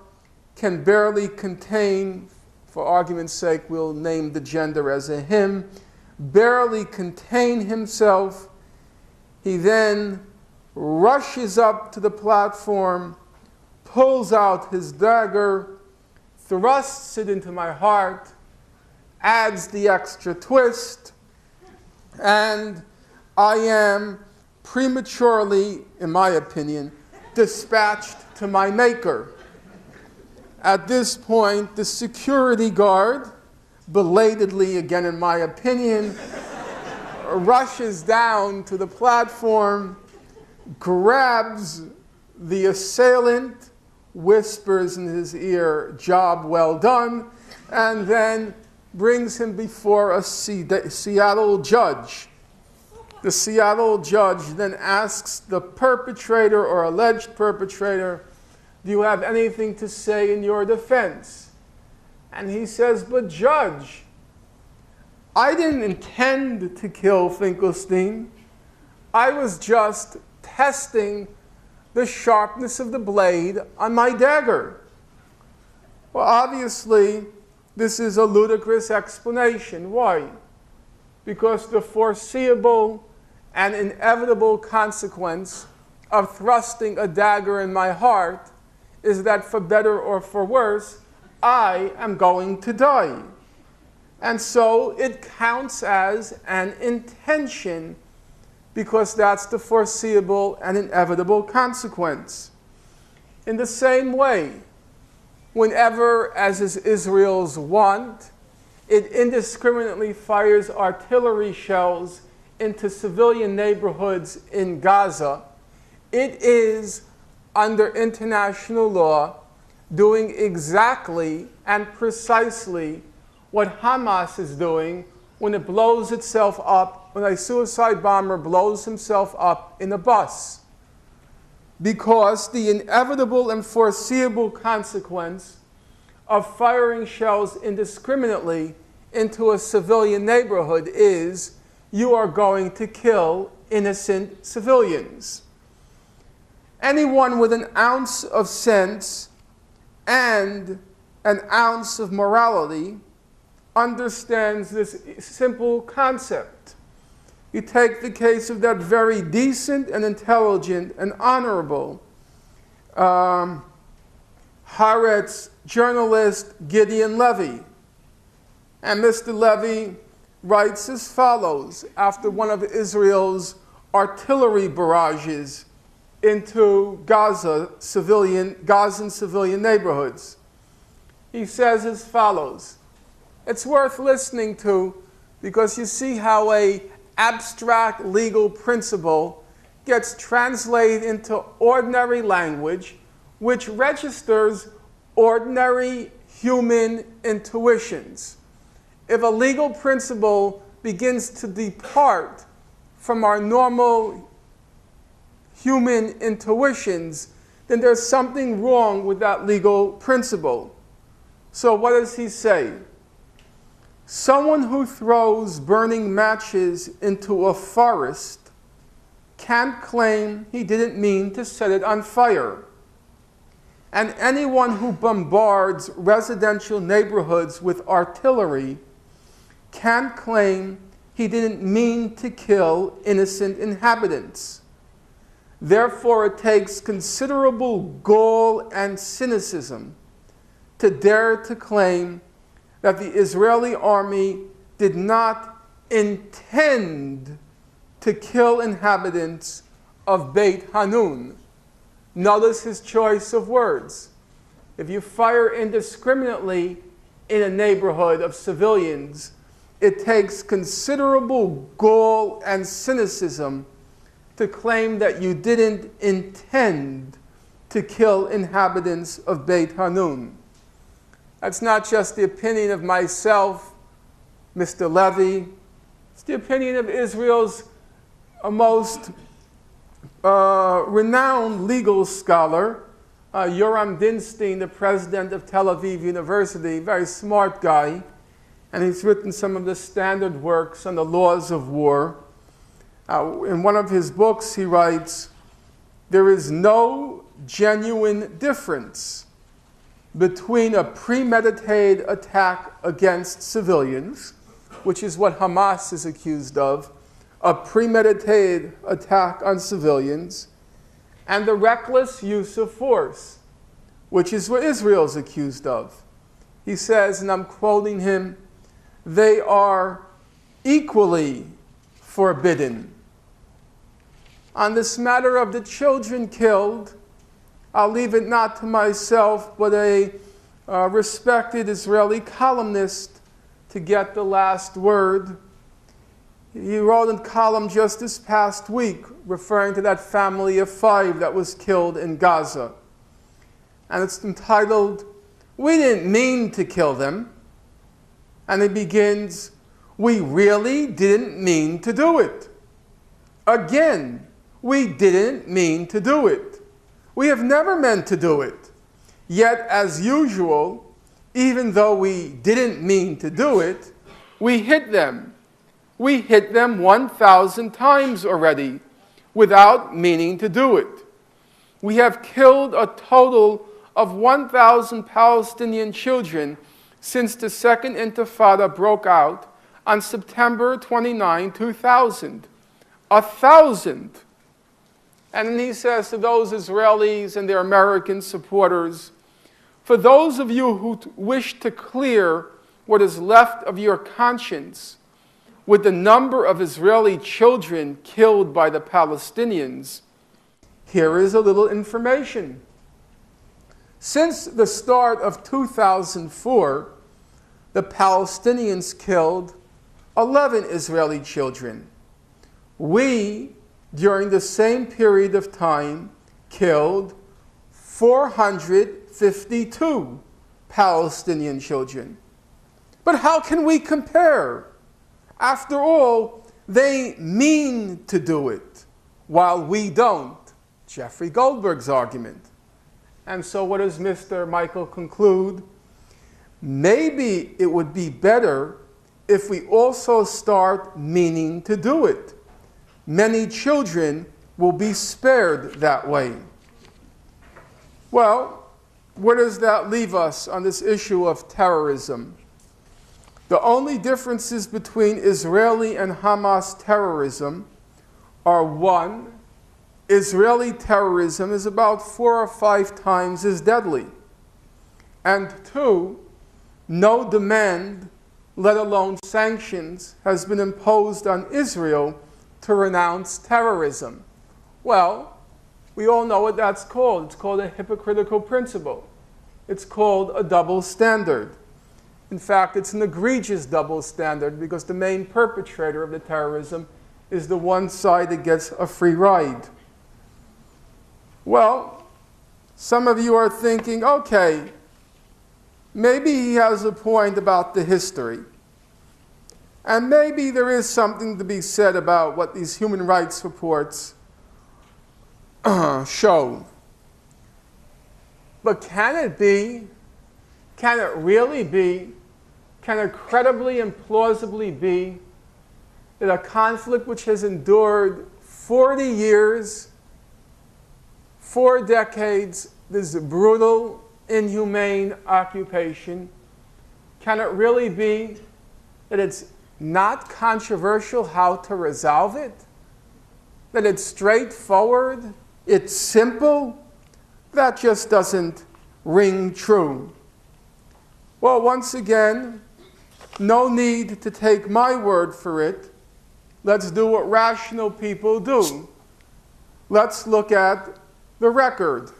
[SPEAKER 1] can barely contain, for argument's sake, we'll name the gender as a him, barely contain himself. He then rushes up to the platform, pulls out his dagger, thrusts it into my heart, adds the extra twist, and I am prematurely, in my opinion, dispatched to my maker. At this point, the security guard, belatedly again in my opinion, rushes down to the platform, grabs the assailant, whispers in his ear, "Job well done," and then brings him before a Seattle judge. The Seattle judge then asks the perpetrator or alleged perpetrator, "Do you have anything to say in your defense?" And he says, "But Judge, I didn't intend to kill Finkelstein. I was just testing the sharpness of the blade on my dagger." Well, obviously, this is a ludicrous explanation. Why? Because the foreseeable and inevitable consequence of thrusting a dagger in my heart is that for better or for worse, I am going to die. And so it counts as an intention because that's the foreseeable and inevitable consequence. In the same way, whenever, as is Israel's wont, it indiscriminately fires artillery shells into civilian neighborhoods in Gaza, it is, under international law, doing exactly and precisely what Hamas is doing when it blows itself up, when a suicide bomber blows himself up in a bus. Because the inevitable and foreseeable consequence of firing shells indiscriminately into a civilian neighborhood is you are going to kill innocent civilians. Anyone with an ounce of sense and an ounce of morality understands this simple concept. You take the case of that very decent and intelligent and honorable Haaretz journalist Gideon Levy. And Mr. Levy writes as follows after one of Israel's artillery barrages into Gazan civilian neighborhoods. He says as follows. It's worth listening to because you see how an abstract legal principle gets translated into ordinary language, which registers ordinary human intuitions. If a legal principle begins to depart from our normal human intuitions, then there's something wrong with that legal principle. So what does he say? Someone who throws burning matches into a forest can't claim he didn't mean to set it on fire. And anyone who bombards residential neighborhoods with artillery can't claim he didn't mean to kill innocent inhabitants. Therefore, it takes considerable gall and cynicism to dare to claim that the Israeli army did not intend to kill inhabitants of Beit Hanun. Notice his choice of words. If you fire indiscriminately in a neighborhood of civilians, it takes considerable gall and cynicism to claim that you didn't intend to kill inhabitants of Beit Hanun. That's not just the opinion of myself, Mr. Levy. It's the opinion of Israel's most renowned legal scholar, Yoram Dinstein, the president of Tel Aviv University, very smart guy, and he's written some of the standard works on the laws of war. In one of his books, he writes, there is no genuine difference between a premeditated attack against civilians, which is what Hamas is accused of, a premeditated attack on civilians, and the reckless use of force, which is what Israel is accused of. He says, and I'm quoting him, they are equally forbidden. On this matter of the children killed, I'll leave it not to myself, but a respected Israeli columnist to get the last word. He wrote a column just this past week referring to that family of 5 that was killed in Gaza. And it's entitled, "We Didn't Mean to Kill Them." And it begins, "We really didn't mean to do it. Again, we didn't mean to do it. We have never meant to do it. Yet, as usual, even though we didn't mean to do it, we hit them. We hit them 1,000 times already without meaning to do it. We have killed a total of 1,000 Palestinian children since the Second Intifada broke out on September 29, 2000. 1,000. And then he says to those Israelis and their American supporters, for those of you who wish to clear what is left of your conscience with the number of Israeli children killed by the Palestinians, here is a little information. Since the start of 2004, the Palestinians killed 11 Israeli children. We, during the same period of time, killed 452 Palestinian children. But how can we compare? After all, they mean to do it, while we don't. Jeffrey Goldberg's argument. And so what does Mr. Michael conclude? Maybe it would be better if we also start meaning to do it. Many children will be spared that way. Well, where does that leave us on this issue of terrorism? The only differences between Israeli and Hamas terrorism are: 1, Israeli terrorism is about 4 or 5 times as deadly, and 2, no demand, let alone sanctions, has been imposed on Israel to renounce terrorism. Well, we all know what that's called. It's called a hypocritical principle. It's called a double standard. In fact, it's an egregious double standard because the main perpetrator of the terrorism is the one side that gets a free ride. Well, some of you are thinking, okay, maybe he has a point about the history. And maybe there is something to be said about what these human rights reports show. But can it be, can it really be, can it credibly and plausibly be that a conflict which has endured 40 years, 4 decades, this brutal, inhumane occupation, can it really be that it's not controversial how to resolve it? That it's straightforward? It's simple? That just doesn't ring true. Well, once again, no need to take my word for it. Let's do what rational people do. Let's look at the record.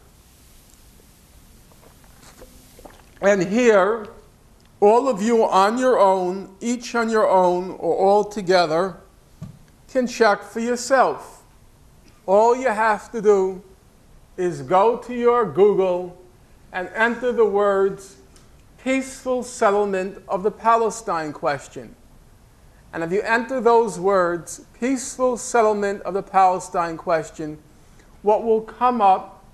[SPEAKER 1] And here, all of you on your own, each on your own, or all together, can check for yourself. All you have to do is go to your Google and enter the words peaceful settlement of the Palestine question. And if you enter those words, peaceful settlement of the Palestine question, what will come up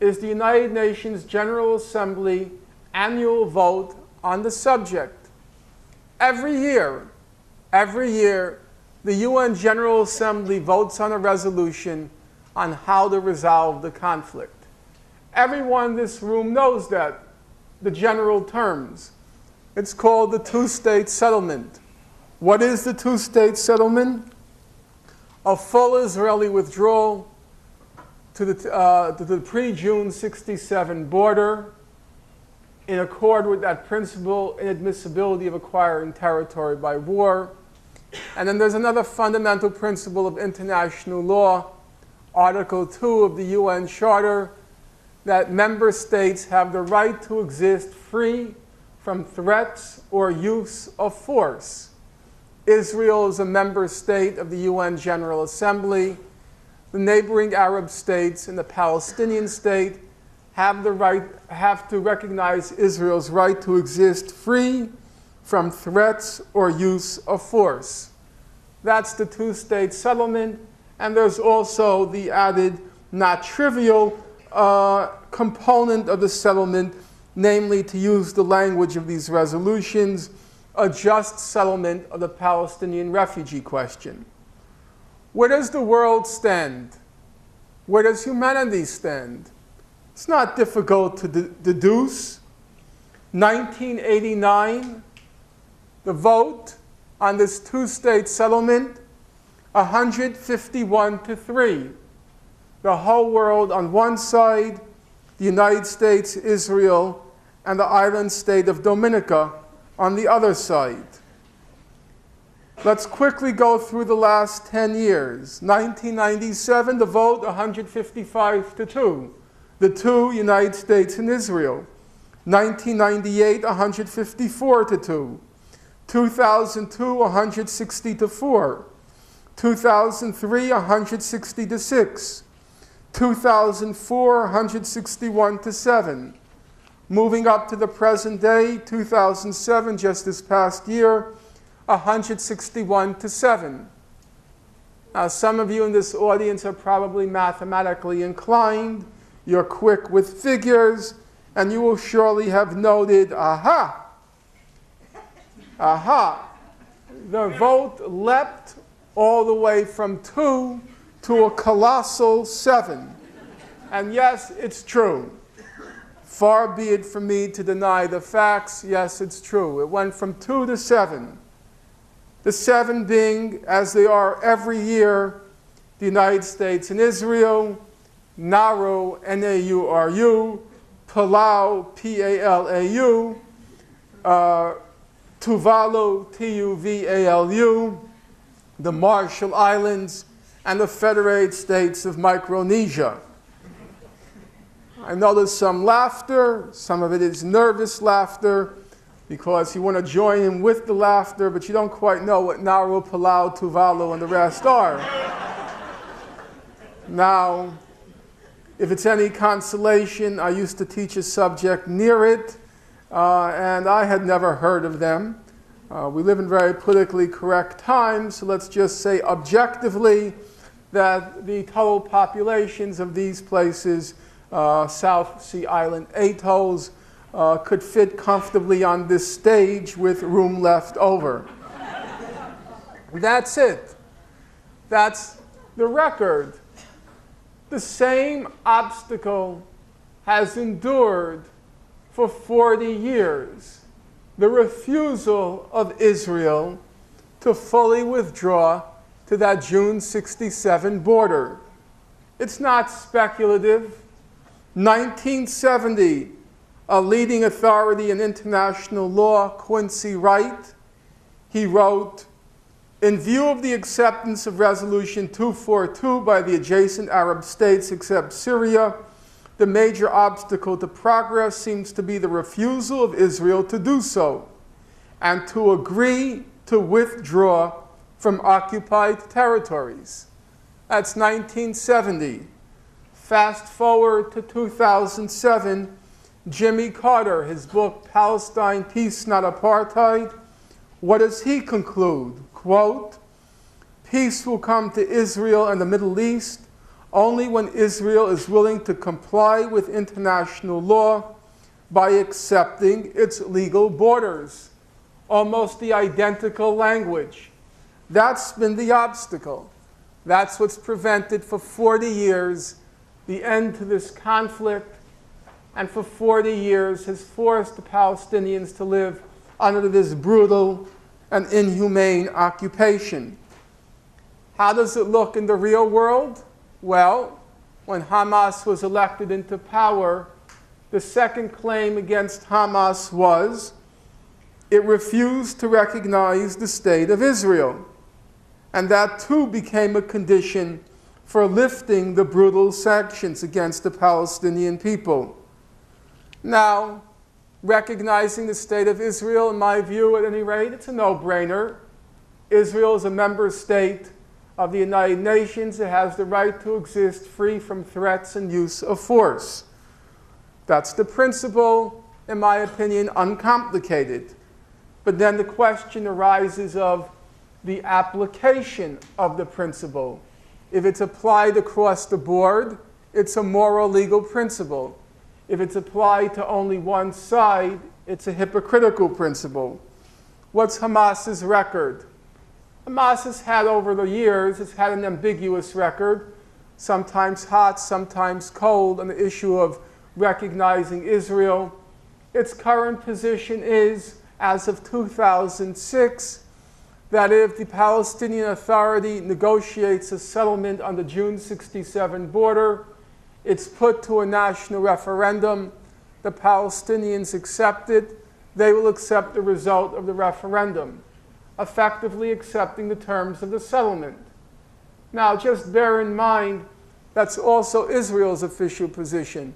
[SPEAKER 1] is the United Nations General Assembly annual vote on the subject. Every year, the UN General Assembly votes on a resolution on how to resolve the conflict. Everyone in this room knows that, the general terms. It's called the two-state settlement. What is the two-state settlement? A full Israeli withdrawal to the pre-June 67 border in accord with that principle, inadmissibility of acquiring territory by war. And then there's another fundamental principle of international law, Article 2 of the UN Charter, that member states have the right to exist free from threats or use of force. Israel is a member state of the UN General Assembly. The neighboring Arab states and the Palestinian state have to recognize Israel's right to exist free from threats or use of force. That's the two-state settlement. And there's also the added, not trivial, component of the settlement, namely, to use the language of these resolutions, a just settlement of the Palestinian refugee question. Where does the world stand? Where does humanity stand? It's not difficult to deduce. 1989, the vote on this two-state settlement, 151-3. The whole world on one side, the United States, Israel, and the island state of Dominica on the other side. Let's quickly go through the last 10 years. 1997, the vote, 155-2. The two, United States and Israel. 1998, 154-2. 2002, 160-4. 2003, 160-6. 2004, 161-7. Moving up to the present day, 2007, just this past year, 161-7. Now, some of you in this audience are probably mathematically inclined. You're quick with figures, and you will surely have noted, aha, the vote leapt all the way from 2 to a colossal 7. And yes, it's true. Far be it from me to deny the facts. Yes, it's true. It went from 2 to 7. The 7 being, as they are every year, the United States and Israel, Nauru, N-A-U-R-U, Palau, P-A-L-A-U, Tuvalu, T-U-V-A-L-U, the Marshall Islands, and the Federated States of Micronesia. I noticed some laughter. Some of it is nervous laughter because you want to join in with the laughter, but you don't quite know what Naru, Palau, Tuvalu, and the rest are. Now, if it's any consolation, I used to teach a subject near it, and I had never heard of them. We live in very politically correct times, so let's just say objectively that the total populations of these places, South Sea Island atolls, could fit comfortably on this stage with room left over. That's it. That's the record. The same obstacle has endured for 40 years. The refusal of Israel to fully withdraw to that June 67 border. It's not speculative. 1970, a leading authority in international law, Quincy Wright, he wrote, "In view of the acceptance of Resolution 242 by the adjacent Arab states except Syria, the major obstacle to progress seems to be the refusal of Israel to do so and to agree to withdraw from occupied territories." That's 1970. Fast forward to 2007, Jimmy Carter, his book, Palestine, Peace, Not Apartheid, what does he conclude? Quote, "Peace will come to Israel and the Middle East only when Israel is willing to comply with international law by accepting its legal borders." Almost the identical language. That's been the obstacle. That's what's prevented for 40 years the end to this conflict, and for 40 years has forced the Palestinians to live under this brutal and inhumane occupation. How does it look in the real world? Well, when Hamas was elected into power, the second claim against Hamas was it refused to recognize the state of Israel. And that too became a condition for lifting the brutal sanctions against the Palestinian people. Now, recognizing the state of Israel, in my view, at any rate, it's a no-brainer. Israel is a member state of the United Nations. It has the right to exist free from threats and use of force. That's the principle, in my opinion, uncomplicated. But then the question arises of the application of the principle. If it's applied across the board, it's a moral legal principle. If it's applied to only one side, it's a hypocritical principle. What's Hamas's record? Hamas has had over the years, it's had an ambiguous record, sometimes hot, sometimes cold, on the issue of recognizing Israel. Its current position is, as of 2006, that if the Palestinian Authority negotiates a settlement on the June 67 border, it's put to a national referendum. The Palestinians accept it. They will accept the result of the referendum, effectively accepting the terms of the settlement. Now, just bear in mind, that's also Israel's official position.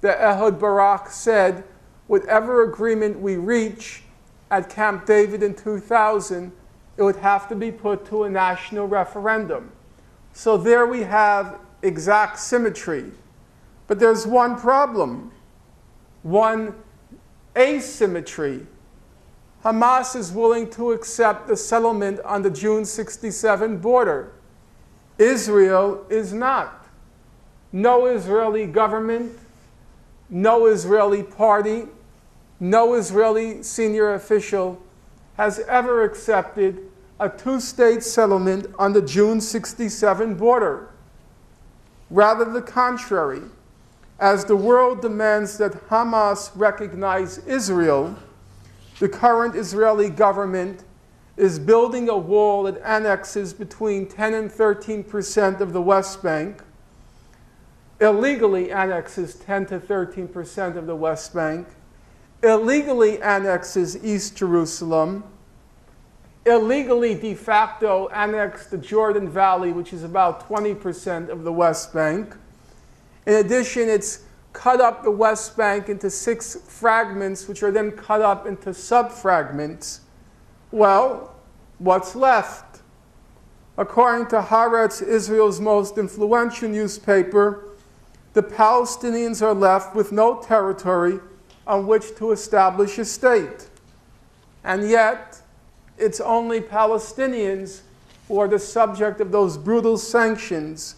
[SPEAKER 1] That Ehud Barak said, whatever agreement we reach at Camp David in 2000, it would have to be put to a national referendum. So there we have exact symmetry. But there's one problem, one asymmetry. Hamas is willing to accept the settlement on the June 67 border. Israel is not. No Israeli government, no Israeli party, no Israeli senior official has ever accepted a two-state settlement on the June 67 border. Rather the contrary, as the world demands that Hamas recognize Israel, the current Israeli government is building a wall that annexes between 10 and 13% of the West Bank, illegally annexes 10 to 13% of the West Bank, illegally annexes East Jerusalem, illegally de facto annexed the Jordan Valley, which is about 20% of the West Bank. In addition, it's cut up the West Bank into 6 fragments, which are then cut up into sub-fragments, well, what's left? According to Haaretz, Israel's most influential newspaper, the Palestinians are left with no territory on which to establish a state. And yet, it's only Palestinians who are the subject of those brutal sanctions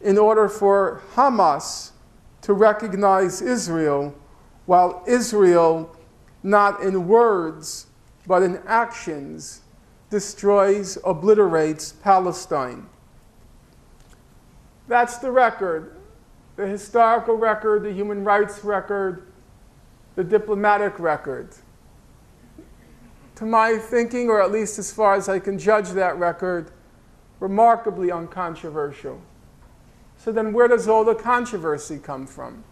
[SPEAKER 1] in order for Hamas to recognize Israel, while Israel, not in words, but in actions, destroys, obliterates Palestine. That's the record, the historical record, the human rights record, the diplomatic record. To my thinking, or at least as far as I can judge that record, remarkably uncontroversial. So then where does all the controversy come from?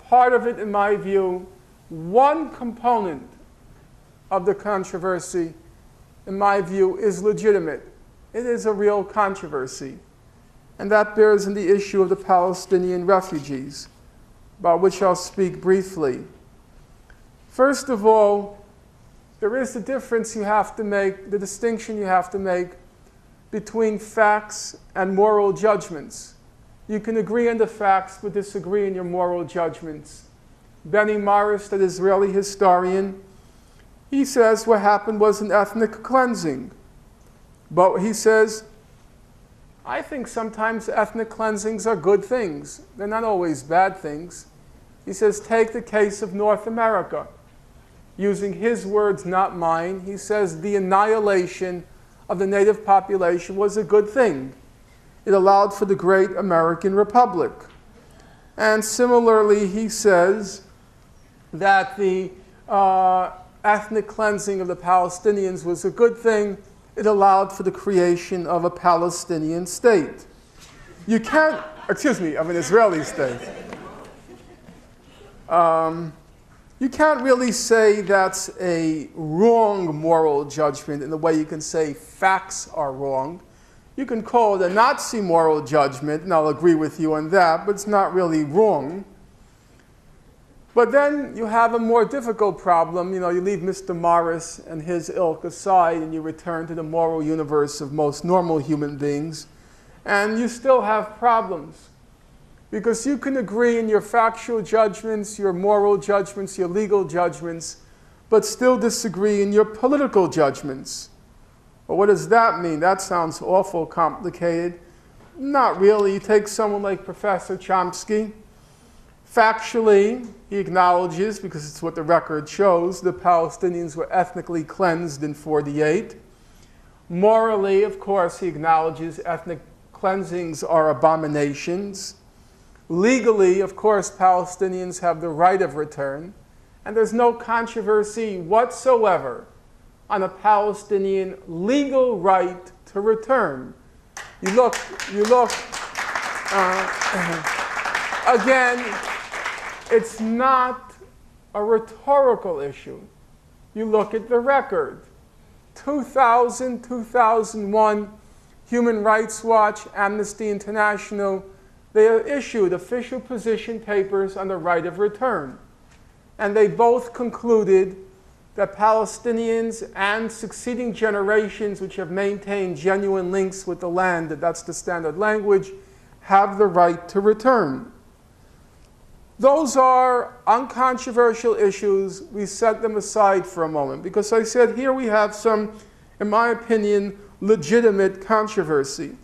[SPEAKER 1] Part of it, in my view, one component of the controversy, in my view, is legitimate. It is a real controversy. And that bears in the issue of the Palestinian refugees, about which I'll speak briefly. First of all, there is the difference you have to make, the distinction you have to make between facts and moral judgments. You can agree on the facts, but disagree in your moral judgments. Benny Morris, that Israeli historian, he says what happened was an ethnic cleansing. But he says, I think sometimes ethnic cleansings are good things. They're not always bad things. He says, take the case of North America. Using his words, not mine, he says the annihilation of the native population was a good thing. It allowed for the great American Republic. And similarly, he says that the ethnic cleansing of the Palestinians was a good thing. It allowed for the creation of a Palestinian state. You can't, excuse me, of an Israeli state. You can't really say that's a wrong moral judgment in the way you can say facts are wrong. You can call it a Nazi moral judgment, and I'll agree with you on that, but it's not really wrong. But then you have a more difficult problem. You know, you leave Mr. Morris and his ilk aside, and you return to the moral universe of most normal human beings, and you still have problems. Because you can agree in your factual judgments, your moral judgments, your legal judgments, but still disagree in your political judgments. Well, what does that mean? That sounds awful complicated. Not really. You take someone like Professor Chomsky. Factually, he acknowledges, because it's what the record shows, the Palestinians were ethnically cleansed in 1948. Morally, of course, he acknowledges ethnic cleansings are abominations. Legally, of course, Palestinians have the right of return. And there's no controversy whatsoever on a Palestinian legal right to return. You look, again, it's not a rhetorical issue. You look at the record. 2000, 2001, Human Rights Watch, Amnesty International, they issued official position papers on the right of return. And they both concluded that Palestinians and succeeding generations which have maintained genuine links with the land, that's the standard language, have the right to return. Those are uncontroversial issues. We set them aside for a moment because I said here we have some, in my opinion, legitimate controversy.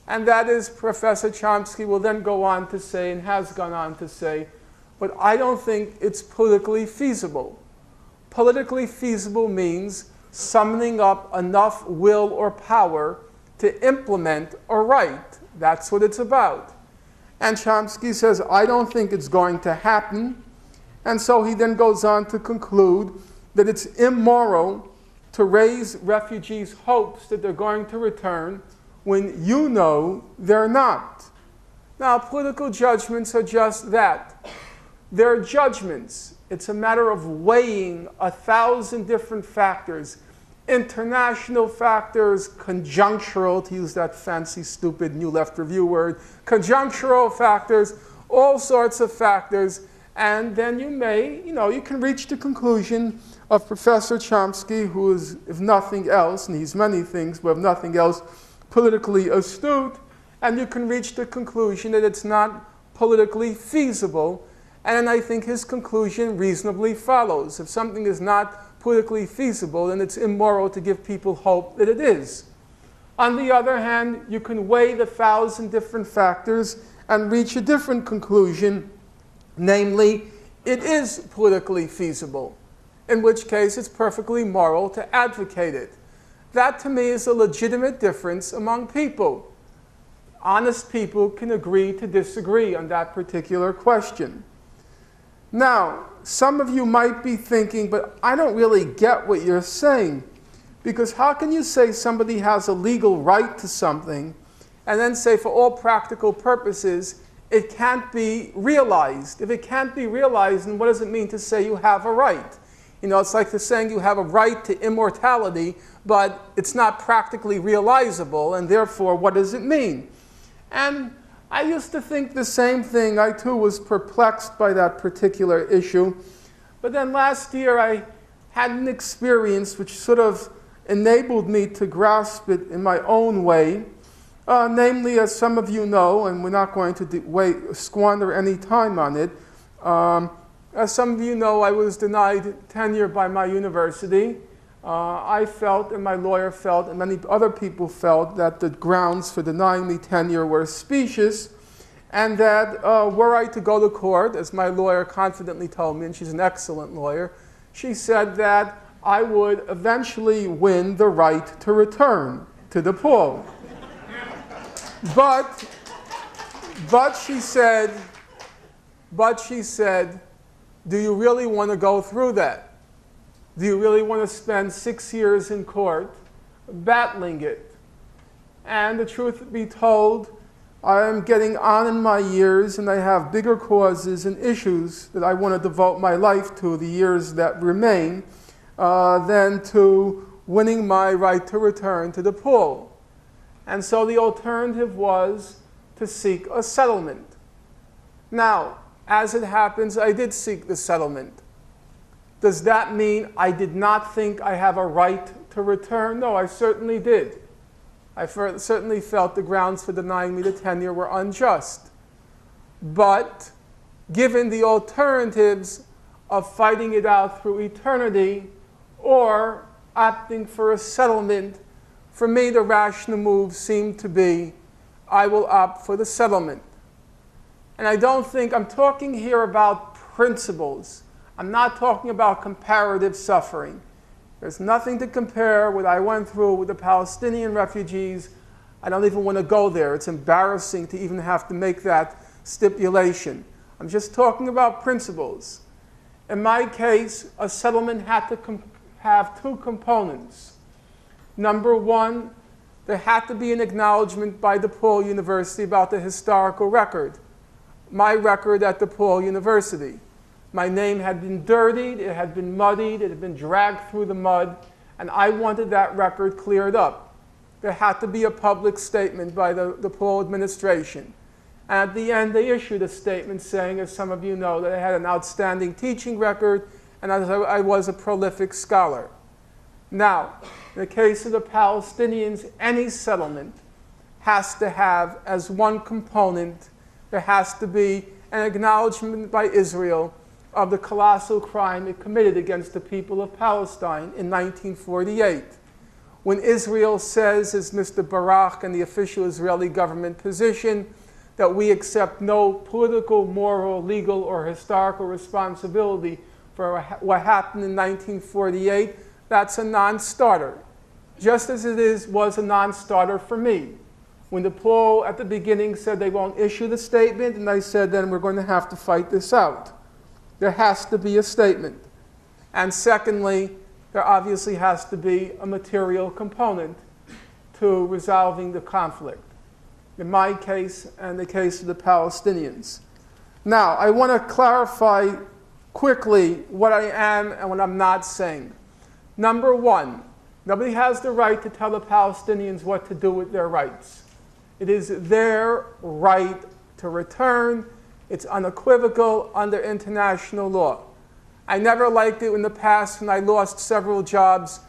[SPEAKER 1] And that is, Professor Chomsky will then go on to say, and has gone on to say, but I don't think it's politically feasible. Politically feasible means summoning up enough will or power to implement a right. That's what it's about. And Chomsky says, I don't think it's going to happen. And so he then goes on to conclude that it's immoral to raise refugees' hopes that they're going to return when you know they're not. Now, political judgments are just that. They're judgments. It's a matter of weighing 1,000 different factors. International factors, conjunctural, to use that fancy, stupid New Left Review word, conjunctural factors, all sorts of factors, and then you can reach the conclusion of Professor Chomsky, who is, if nothing else, and he's many things, but if nothing else, politically astute, and you can reach the conclusion that it's not politically feasible, and I think his conclusion reasonably follows. If something is not politically feasible, then it's immoral to give people hope that it is. On the other hand, you can weigh the 1,000 different factors and reach a different conclusion, namely, it is politically feasible, in which case it's perfectly moral to advocate it. That, to me, is a legitimate difference among people. Honest people can agree to disagree on that particular question. Now, some of you might be thinking, but I don't really get what you're saying. Because how can you say somebody has a legal right to something and then say for all practical purposes it can't be realized? If it can't be realized, then what does it mean to say you have a right? It's like saying you have a right to immortality, but it's not practically realizable, and therefore what does it mean? And I used to think the same thing. I too was perplexed by that particular issue. But then last year I had an experience which sort of enabled me to grasp it in my own way. Namely, as some of you know, and we're not going to squander any time on it, as some of you know, I was denied tenure by my university. I felt, and my lawyer felt, and many other people felt that the grounds for denying me tenure were specious, and that were I to go to court, as my lawyer confidently told me, and she's an excellent lawyer, she said that I would eventually win the right to return to DePaul. But she said, do you really want to go through that? Do you really want to spend 6 years in court battling it? And the truth be told, I am getting on in my years, and I have bigger causes and issues that I want to devote my life to, the years that remain, than to winning my right to return to DePaul. And so the alternative was to seek a settlement. Now, as it happens, I did seek the settlement. Does that mean I did not think I have a right to return? No, I certainly did. I certainly felt the grounds for denying me the tenure were unjust. But given the alternatives of fighting it out through eternity or opting for a settlement, for me the rational move seemed to be, I will opt for the settlement. And I don't think, I'm talking here about principles. I'm not talking about comparative suffering. There's nothing to compare what I went through with the Palestinian refugees. I don't even want to go there. It's embarrassing to even have to make that stipulation. I'm just talking about principles. In my case, a settlement had to have two components. Number one, there had to be an acknowledgement by DePaul University about the historical record. My record at DePaul University. My name had been dirtied, it had been muddied, it had been dragged through the mud, and I wanted that record cleared up. There had to be a public statement by the DePaul administration. And at the end, they issued a statement saying, as some of you know, that I had an outstanding teaching record and I was a prolific scholar. Now, in the case of the Palestinians, any settlement has to have, as one component, there has to be an acknowledgement by Israel of the colossal crime it committed against the people of Palestine in 1948. When Israel says, as Mr. Barak and the official Israeli government position, that we accept no political, moral, legal, or historical responsibility for what happened in 1948, that's a non-starter. Just as it was a non-starter for me. When DePaul at the beginning said they won't issue the statement, and I said, then we're going to have to fight this out. There has to be a statement. And secondly, there obviously has to be a material component to resolving the conflict. In my case and the case of the Palestinians. Now, I want to clarify quickly what I am and what I'm not saying. Number one, nobody has the right to tell the Palestinians what to do with their rights. It is their right to return. It's unequivocal under international law. I never liked it in the past when I lost several jobs,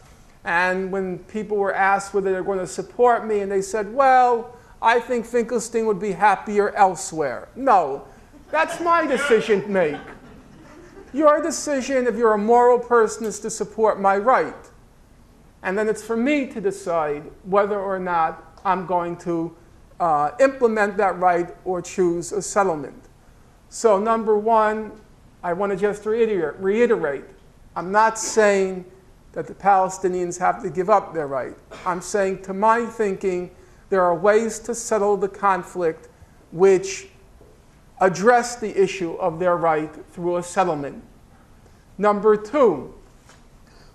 [SPEAKER 1] and when people were asked whether they're going to support me, and they said, well, I think Finkelstein would be happier elsewhere. No, that's my decision to make. Your decision, if you're a moral person, is to support my right. And then it's for me to decide whether or not I'm going to implement that right or choose a settlement. So number one, I want to just reiterate, I'm not saying that the Palestinians have to give up their right. I'm saying, to my thinking, there are ways to settle the conflict which address the issue of their right through a settlement. Number two,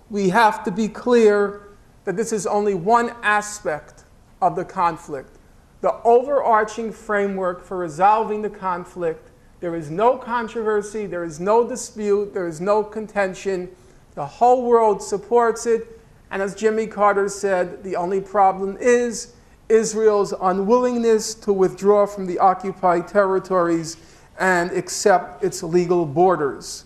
[SPEAKER 1] we have to be clear that this is only one aspect of the conflict. The overarching framework for resolving the conflict, there is no controversy, there is no dispute, there is no contention. The whole world supports it, and as Jimmy Carter said, the only problem is Israel's unwillingness to withdraw from the occupied territories and accept its legal borders.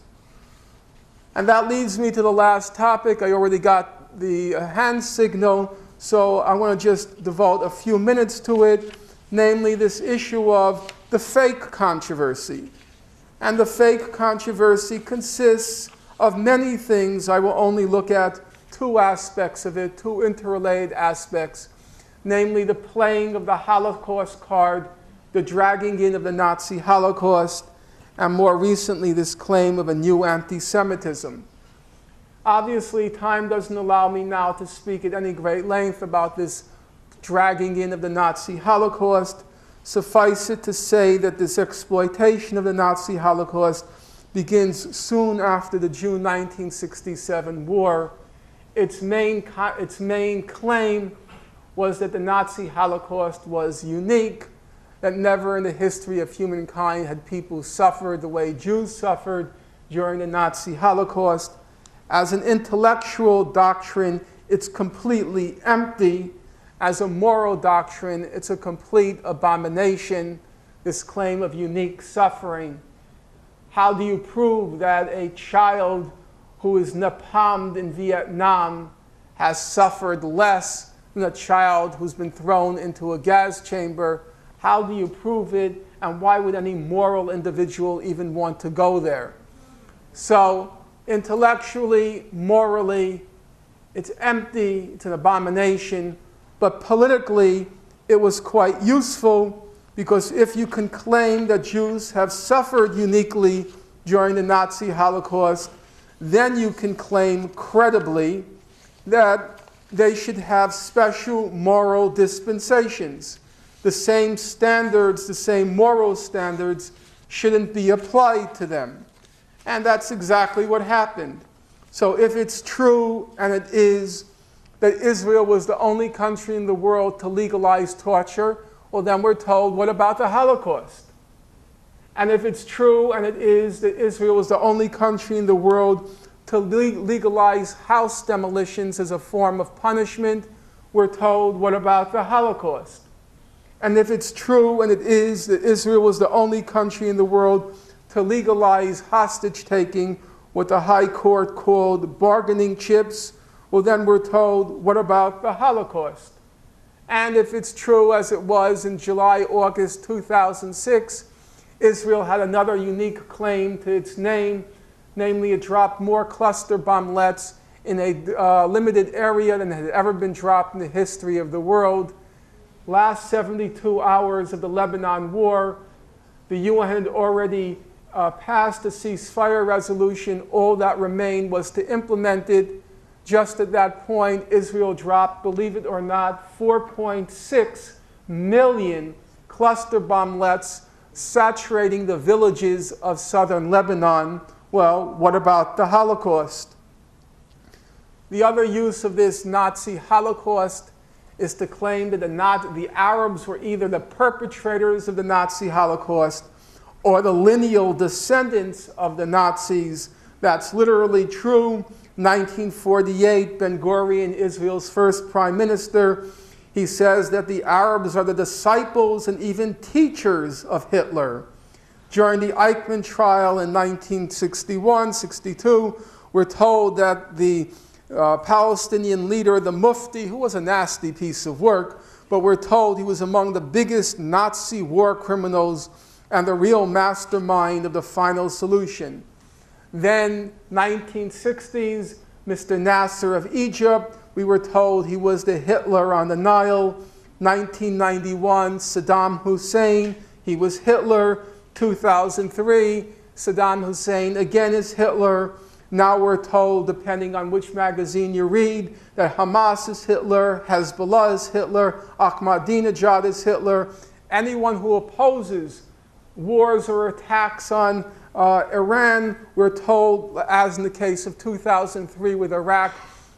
[SPEAKER 1] And that leads me to the last topic. I already got the hand signal, so I want to just devote a few minutes to it, namely this issue of the fake controversy. And the fake controversy consists of many things. I will only look at two aspects of it, two interrelated aspects, namely the playing of the Holocaust card, the dragging in of the Nazi Holocaust, and more recently this claim of a new anti-Semitism. Obviously, time doesn't allow me now to speak at any great length about this dragging in of the Nazi Holocaust. Suffice it to say that this exploitation of the Nazi Holocaust begins soon after the June 1967 war. Its main claim was that the Nazi Holocaust was unique, that never in the history of humankind had people suffered the way Jews suffered during the Nazi Holocaust. As an intellectual doctrine, it's completely empty. As a moral doctrine, it's a complete abomination, this claim of unique suffering. How do you prove that a child who is napalmed in Vietnam has suffered less than a child who's been thrown into a gas chamber? How do you prove it, and why would any moral individual even want to go there? So, intellectually, morally, it's empty, it's an abomination, but politically, it was quite useful, because if you can claim that Jews have suffered uniquely during the Nazi Holocaust, then you can claim credibly that they should have special moral dispensations. The same standards, the same moral standards shouldn't be applied to them. And that's exactly what happened. So if it's true, and it is, that Israel was the only country in the world to legalize torture, well, then we're told, what about the Holocaust? And if it's true, and it is, that Israel was the only country in the world to legalize house demolitions as a form of punishment, we're told, what about the Holocaust? And if it's true, and it is, that Israel was the only country in the world to legalize hostage-taking, what the High Court called bargaining chips, well, then we're told, what about the Holocaust? And if it's true, as it was in July, August 2006, Israel had another unique claim to its name, namely it dropped more cluster bomblets in a limited area than had ever been dropped in the history of the world. Last 72 hours of the Lebanon war, the UN had already passed a ceasefire resolution. All that remained was to implement it. Just at that point, Israel dropped, believe it or not, 4.6 million cluster bomblets saturating the villages of southern Lebanon. Well, what about the Holocaust? The other use of this Nazi Holocaust is to claim that the Arabs were either the perpetrators of the Nazi Holocaust or the lineal descendants of the Nazis. That's literally true. 1948, Ben-Gurion, Israel's first prime minister, he says that the Arabs are the disciples and even teachers of Hitler. During the Eichmann trial in 1961-62, we're told that the Palestinian leader, the Mufti, who was a nasty piece of work, but we're told he was among the biggest Nazi war criminals and the real mastermind of the final solution. Then, 1960s, Mr. Nasser of Egypt, we were told he was the Hitler on the Nile. 1991, Saddam Hussein, he was Hitler. 2003, Saddam Hussein again is Hitler. Now we're told, depending on which magazine you read, that Hamas is Hitler, Hezbollah is Hitler, Ahmadinejad is Hitler. Anyone who opposes wars or attacks on Iran, we're told, as in the case of 2003 with Iraq,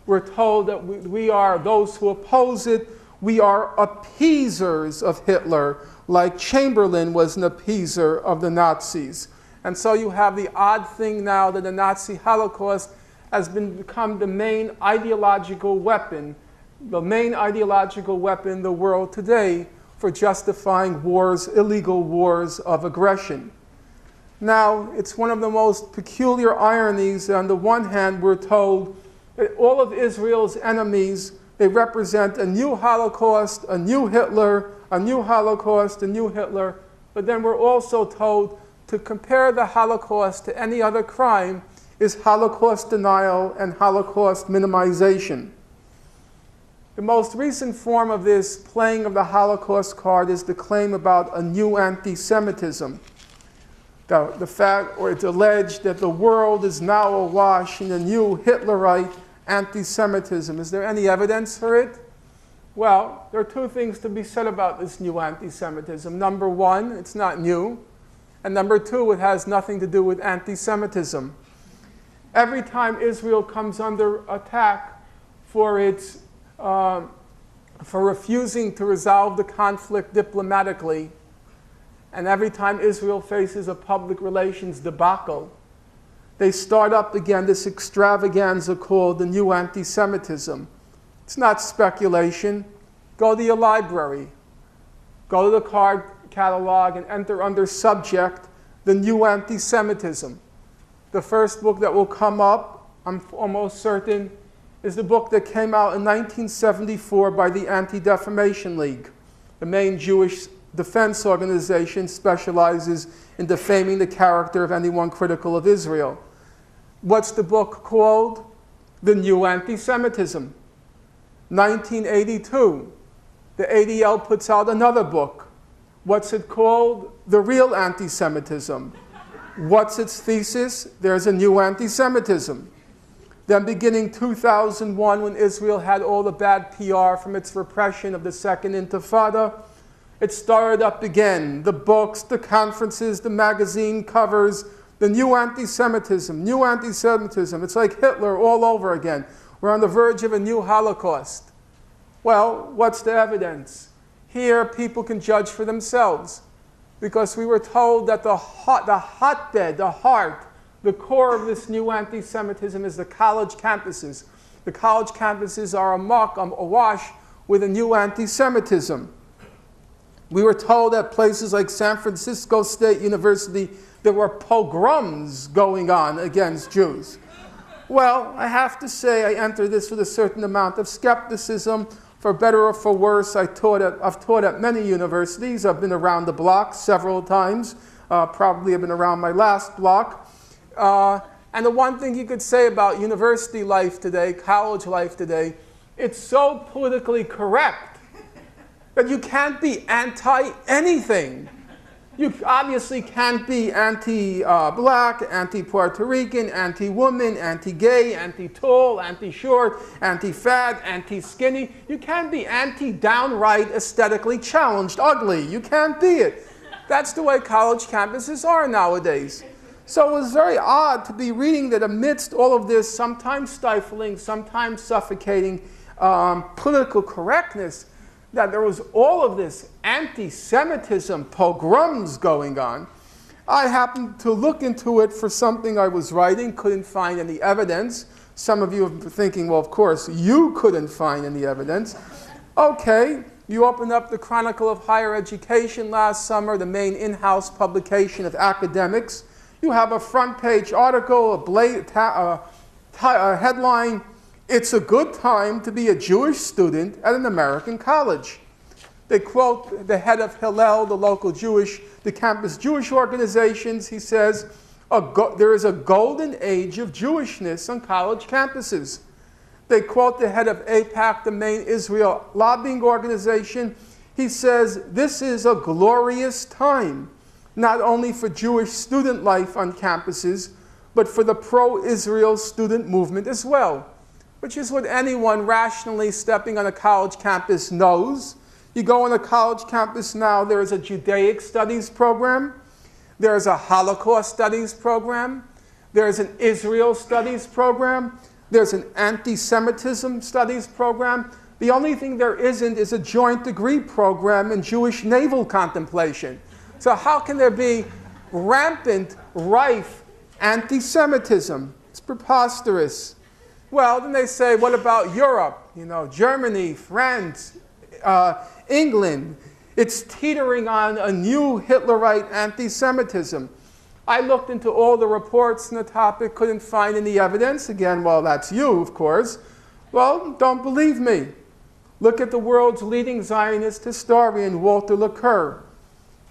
[SPEAKER 1] we're told that we are those who oppose it, we are appeasers of Hitler, like Chamberlain was an appeaser of the Nazis. And so you have the odd thing now that the Nazi Holocaust has become the main ideological weapon in the world today for justifying wars, illegal wars of aggression. Now, it's one of the most peculiar ironies. On the one hand, we're told that all of Israel's enemies, they represent a new Holocaust, a new Hitler, a new Holocaust, a new Hitler. But then we're also told to compare the Holocaust to any other crime is Holocaust denial and Holocaust minimization. The most recent form of this playing of the Holocaust card is the claim about a new anti-Semitism. The fact, or it's alleged that the world is now awash in a new Hitlerite anti-Semitism. Is there any evidence for it? Well, there are two things to be said about this new anti-Semitism. Number one, it's not new. And number two, it has nothing to do with anti-Semitism. Every time Israel comes under attack for refusing to resolve the conflict diplomatically, and every time Israel faces a public relations debacle, they start up again this extravaganza called the new anti-Semitism. It's not speculation. Go to your library. Go to the card catalog and enter under subject the new anti-Semitism. The first book that will come up, I'm almost certain, is the book that came out in 1974 by the Anti-Defamation League. The main Jewish defense organization specializes in defaming the character of anyone critical of Israel. What's the book called? The New Anti-Semitism. 1982, the ADL puts out another book. What's it called? The Real Anti-Semitism. What's its thesis? There's a new anti-Semitism. Then beginning 2001, when Israel had all the bad PR from its repression of the Second Intifada, it started up again. The books, the conferences, the magazine covers, the new anti-Semitism, new anti-Semitism. It's like Hitler all over again. We're on the verge of a new Holocaust. Well, what's the evidence? Here, people can judge for themselves, because we were told that the hotbed, the heart, the core of this new anti-Semitism is the college campuses. The college campuses are awash with a new anti-Semitism. We were told at places like San Francisco State University there were pogroms going on against Jews. Well, I have to say I enter this with a certain amount of skepticism. For better or for worse, I've taught at many universities. I've been around the block several times. Probably have been around my last block. And the one thing you could say about university life today, college life today, it's so politically correct that you can't be anti-anything. You obviously can't be anti-black, anti-Puerto Rican, anti-woman, anti-gay, anti-tall, anti-short, anti-fat, anti-skinny. You can't be anti-downright aesthetically challenged, ugly. You can't be it. That's the way college campuses are nowadays. So it was very odd to be reading that amidst all of this, sometimes stifling, sometimes suffocating political correctness, that there was all of this anti-Semitism, pogroms going on. I happened to look into it for something I was writing, couldn't find any evidence. Some of you are thinking, well, of course, you couldn't find any evidence. Okay, You open up the Chronicle of Higher Education last summer, the main in-house publication of academics. You have a front-page article, a headline, "It's a good time to be a Jewish student at an American college." They quote the head of Hillel, the campus Jewish organizations. He says, there is a golden age of Jewishness on college campuses. They quote the head of AIPAC, the main Israel lobbying organization. He says, this is a glorious time, not only for Jewish student life on campuses, but for the pro-Israel student movement as well, which is what anyone rationally stepping on a college campus knows. You go on a college campus now, there is a Judaic studies program, there is a Holocaust studies program, there is an Israel studies program, there's an anti-Semitism studies program. The only thing there isn't is a joint degree program in Jewish naval contemplation. So how can there be rampant, rife anti-Semitism? It's preposterous. Well, then they say, what about Europe? You know, Germany, France, England. It's teetering on a new Hitlerite anti-Semitism. I looked into all the reports on the topic, couldn't find any evidence. Again, well, that's you, of course. Well, don't believe me. Look at the world's leading Zionist historian, Walter Laqueur.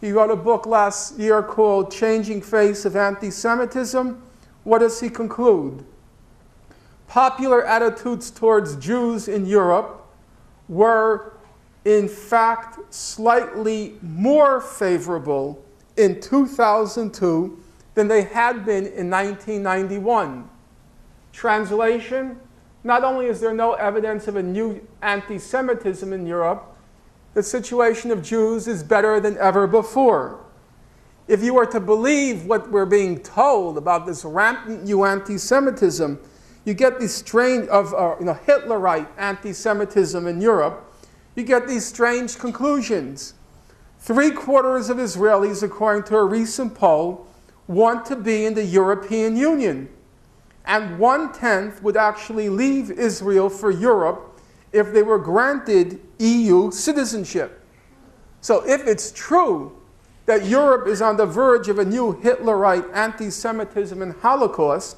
[SPEAKER 1] He wrote a book last year called Changing Face of Anti-Semitism. What does he conclude? Popular attitudes towards Jews in Europe were, in fact, slightly more favorable in 2002 than they had been in 1991. Translation, not only is there no evidence of a new anti-Semitism in Europe, the situation of Jews is better than ever before. If you were to believe what we're being told about this rampant new anti-Semitism, you get these strain of Hitlerite anti-Semitism in Europe, you get these strange conclusions. 3/4 of Israelis, according to a recent poll, want to be in the European Union. And 1/10 would actually leave Israel for Europe if they were granted EU citizenship. So if it's true that Europe is on the verge of a new Hitlerite anti-Semitism and Holocaust,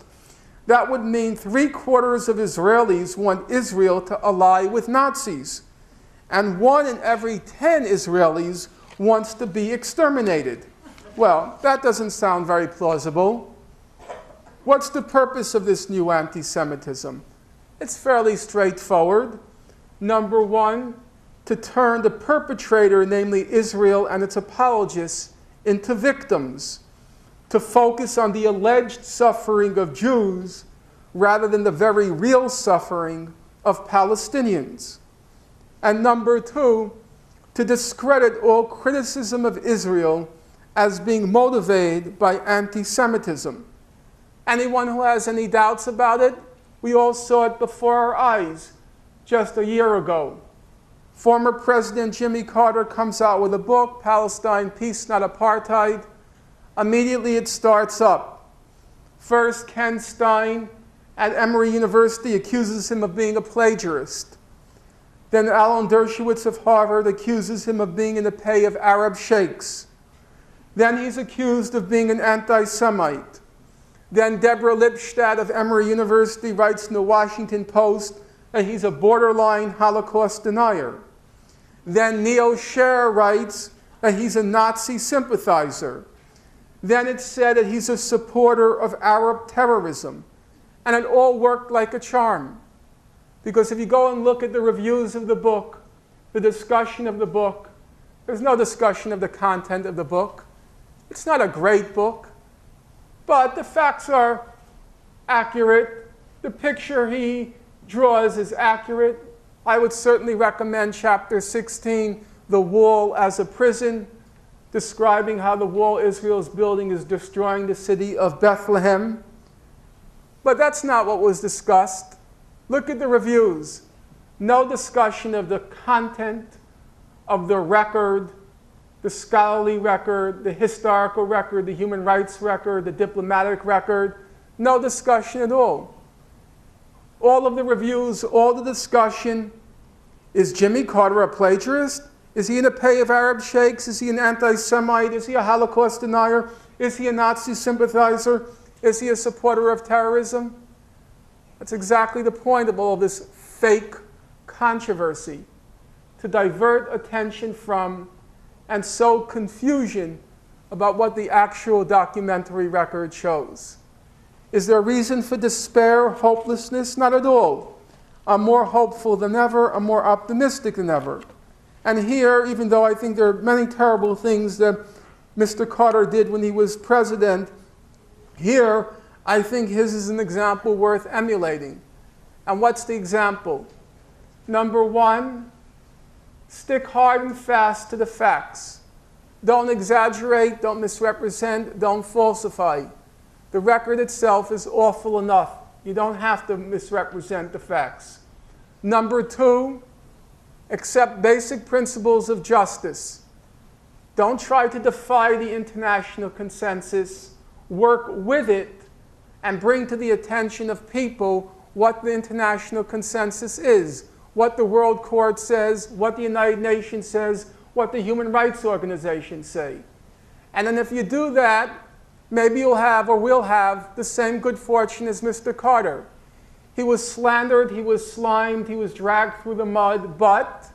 [SPEAKER 1] that would mean 3/4 of Israelis want Israel to ally with Nazis. And 1 in every 10 Israelis wants to be exterminated. Well, that doesn't sound very plausible. What's the purpose of this new anti-Semitism? It's fairly straightforward. Number one, to turn the perpetrator, namely Israel and its apologists, into victims, to focus on the alleged suffering of Jews rather than the very real suffering of Palestinians. And number two, to discredit all criticism of Israel as being motivated by anti-Semitism. Anyone who has any doubts about it, we all saw it before our eyes just a year ago. Former President Jimmy Carter comes out with a book, Palestine, Peace, Not Apartheid. Immediately it starts up. First, Ken Stein at Emory University accuses him of being a plagiarist. Then Alan Dershowitz of Harvard accuses him of being in the pay of Arab sheikhs. Then he's accused of being an anti-Semite. Then Deborah Lipstadt of Emory University writes in the Washington Post that he's a borderline Holocaust denier. Then Neil Scher writes that he's a Nazi sympathizer. Then it's said that he's a supporter of Arab terrorism. And it all worked like a charm. Because if you go and look at the reviews of the book, the discussion of the book, there's no discussion of the content of the book. It's not a great book, but the facts are accurate. The picture he draws is accurate. I would certainly recommend chapter 16, The Wall as a Prison, describing how the wall Israel is building is destroying the city of Bethlehem. But that's not what was discussed. Look at the reviews. No discussion of the content of the record, the scholarly record, the historical record, the human rights record, the diplomatic record. No discussion at all. All of the reviews, all the discussion, is Jimmy Carter a plagiarist? Is he in a pay of Arab sheikhs? Is he an anti-Semite? Is he a Holocaust denier? Is he a Nazi sympathizer? Is he a supporter of terrorism? That's exactly the point of all this fake controversy, to divert attention from and sow confusion about what the actual documentary record shows. Is there reason for despair, hopelessness? Not at all. I'm more hopeful than ever. I'm more optimistic than ever. And here, even though I think there are many terrible things that Mr. Carter did when he was president, here I think his is an example worth emulating. And what's the example? Number one, stick hard and fast to the facts. Don't exaggerate, don't misrepresent, don't falsify. The record itself is awful enough. You don't have to misrepresent the facts. Number two, accept basic principles of justice. Don't try to defy the international consensus. Work with it and bring to the attention of people what the international consensus is, what the World Court says, what the United Nations says, what the human rights organizations say. And then if you do that, maybe you'll have or will have the same good fortune as Mr. Carter. He was slandered, he was slimed, he was dragged through the mud, but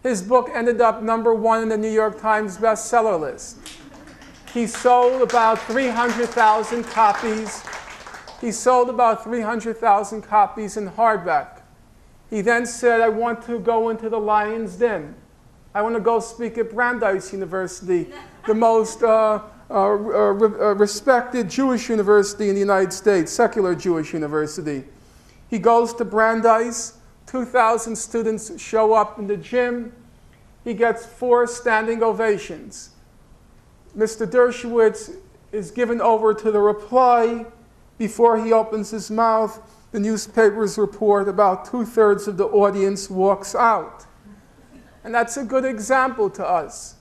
[SPEAKER 1] his book ended up #1 in the New York Times bestseller list. He sold about 300,000 copies. He sold about 300,000 copies in hardback. He then said, I want to go into the lion's den. I want to go speak at Brandeis University, the most respected Jewish university in the United States, secular Jewish university. He goes to Brandeis. 2,000 students show up in the gym. He gets 4 standing ovations. Mr. Dershowitz is given over to the reply. Before he opens his mouth, the newspapers report about 2/3 of the audience walks out. And that's a good example to us.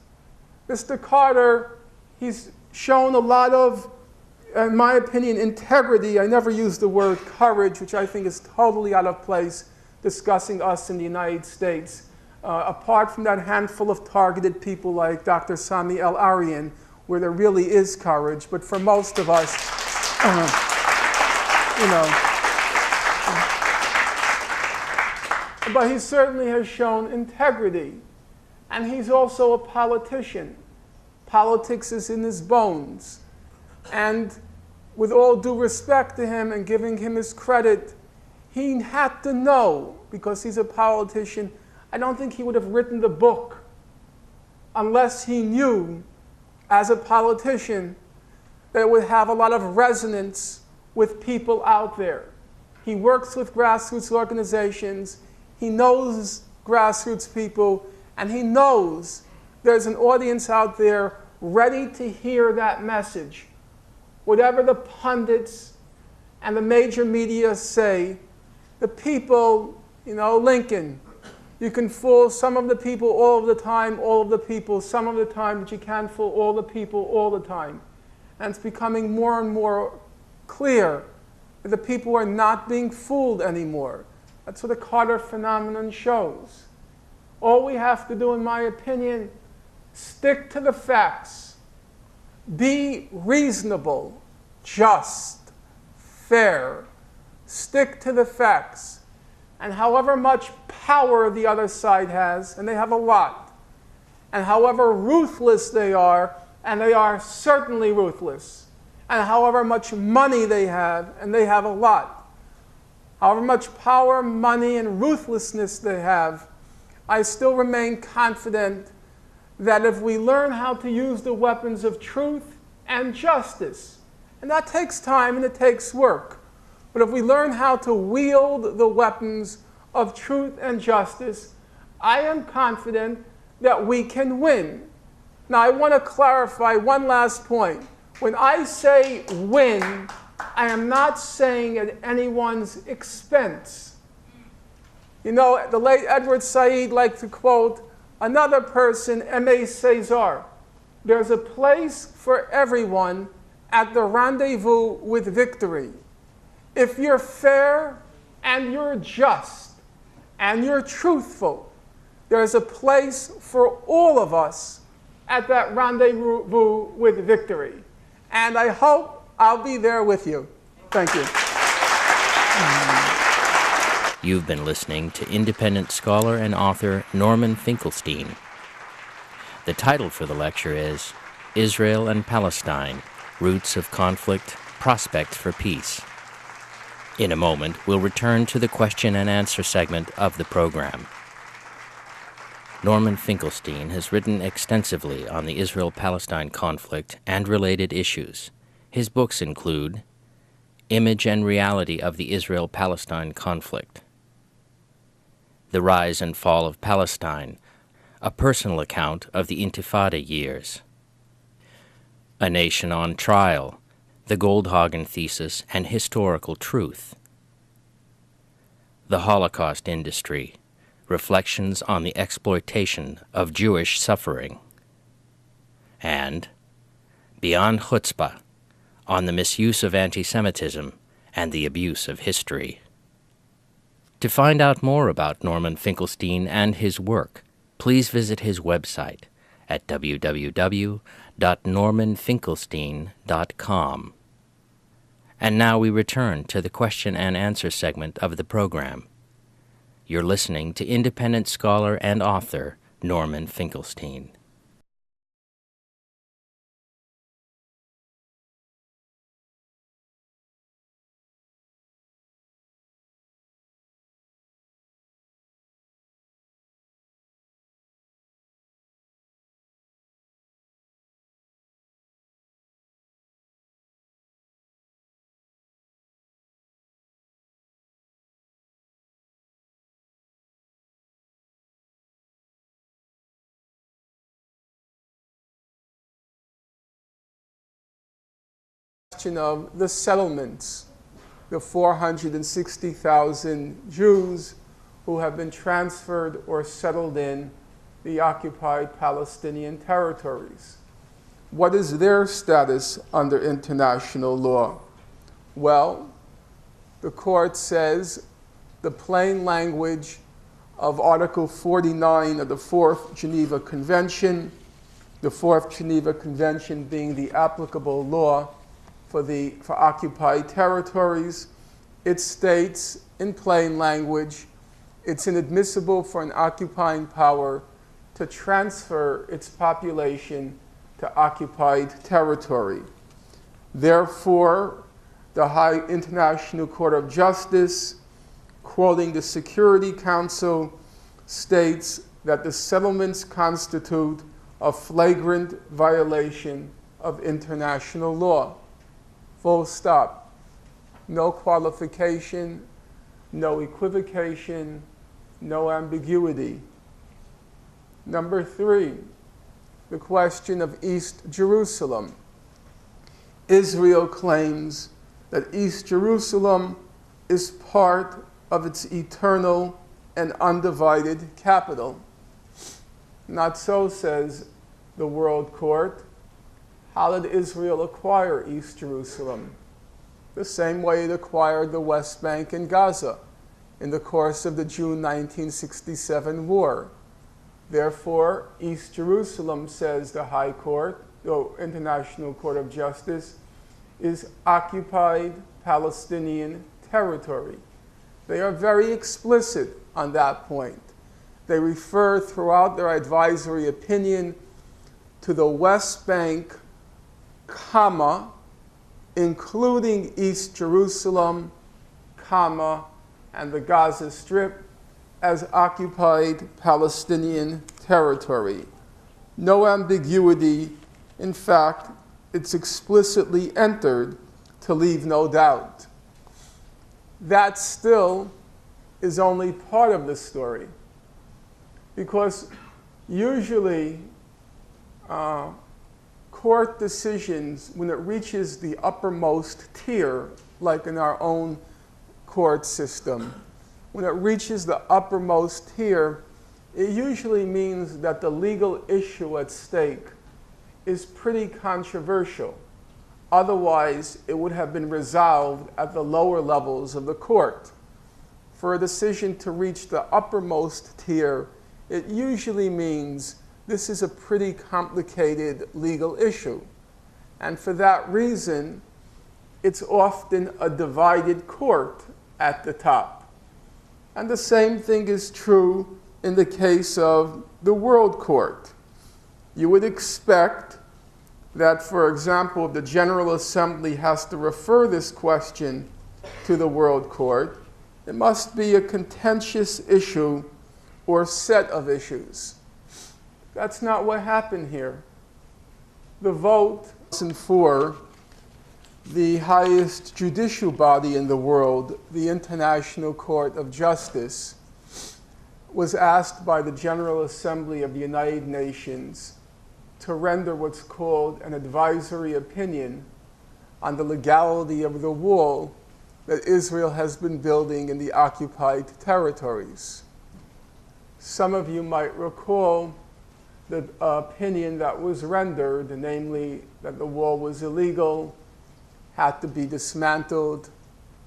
[SPEAKER 1] Mr. Carter, he's shown a lot of, in my opinion, integrity. I never use the word courage, which I think is totally out of place discussing us in the United States. Apart from that handful of targeted people like Dr. Sami El-Arian, where there really is courage, but for most of us, but he certainly has shown integrity. And he's also a politician. Politics is in his bones. And with all due respect to him and giving him his credit, he had to know, because he's a politician, I don't think he would have written the book unless he knew, as a politician, that it would have a lot of resonance with people out there. He works with grassroots organizations. He knows grassroots people, and he knows there's an audience out there ready to hear that message. Whatever the pundits and the major media say, the people, Lincoln, you can fool some of the people all of the time, all of the people some of the time, but you can't fool all the people all the time. And it's becoming more and more clear that the people are not being fooled anymore. That's what the Carter phenomenon shows. All we have to do, in my opinion, stick to the facts. Be reasonable, just, fair. Stick to the facts. And however much power the other side has, and they have a lot, and however ruthless they are, and they are certainly ruthless, and however much money they have, and they have a lot, however much power, money, and ruthlessness they have, I still remain confident that if we learn how to use the weapons of truth and justice, and that takes time and it takes work, but if we learn how to wield the weapons of truth and justice, I am confident that we can win. Now, I want to clarify one last point. When I say win, I am not saying at anyone's expense. The late Edward Said liked to quote another person, Aimé Césaire. There's a place for everyone at the rendezvous with victory. If you're fair and you're just and you're truthful, there's a place for all of us at that rendezvous with victory. And I hope I'll be there with you. Thank you.
[SPEAKER 2] You've been listening to independent scholar and author Norman Finkelstein. The title for the lecture is Israel and Palestine, Roots of Conflict, Prospects for Peace. In a moment, we'll return to the question and answer segment of the program. Norman Finkelstein has written extensively on the Israel-Palestine conflict and related issues. His books include Image and Reality of the Israel-Palestine Conflict, The Rise and Fall of Palestine, a personal account of the Intifada years, A Nation on Trial, The Goldhagen Thesis and Historical Truth, The Holocaust Industry, Reflections on the Exploitation of Jewish Suffering, and Beyond Chutzpah, on the Misuse of Anti-Semitism and the Abuse of History. To find out more about Norman Finkelstein and his work, please visit his website at www.normanfinkelstein.com. And now we return to the question and answer segment of the program. You're listening to independent scholar and author Norman Finkelstein.
[SPEAKER 1] Of the settlements, the 460,000 Jews who have been transferred or settled in the occupied Palestinian territories. What is their status under international law? Well, the court says the plain language of Article 49 of the Fourth Geneva Convention, the Fourth Geneva Convention being the applicable law for occupied territories. It states in plain language, it's inadmissible for an occupying power to transfer its population to occupied territory. Therefore, the High International Court of Justice, quoting the Security Council, states that the settlements constitute a flagrant violation of international law. Full stop. No qualification, no equivocation, no ambiguity. Number 3, the question of East Jerusalem. Israel claims that East Jerusalem is part of its eternal and undivided capital. Not so, says the World Court. How did Israel acquire East Jerusalem? The same way it acquired the West Bank and Gaza in the course of the June 1967 war. Therefore, East Jerusalem, says the High Court, the International Court of Justice, is occupied Palestinian territory. They are very explicit on that point. They refer throughout their advisory opinion to the West Bank, comma, including East Jerusalem, comma, and the Gaza Strip as occupied Palestinian territory. No ambiguity. In fact, it's explicitly entered to leave no doubt. That still is only part of the story, because usually court decisions, when it reaches the uppermost tier, like in our own court system, when it reaches the uppermost tier, it usually means that the legal issue at stake is pretty controversial. Otherwise, it would have been resolved at the lower levels of the court. For a decision to reach the uppermost tier, it usually means this is a pretty complicated legal issue. And for that reason, it's often a divided court at the top. And the same thing is true in the case of the World Court. You would expect that, for example, if the General Assembly has to refer this question to the World Court, it must be a contentious issue or set of issues. That's not what happened here. The vote for the highest judicial body in the world, the International Court of Justice, was asked by the General Assembly of the United Nations to render what's called an advisory opinion on the legality of the wall that Israel has been building in the occupied territories. Some of you might recall the opinion that was rendered, namely that the wall was illegal, had to be dismantled,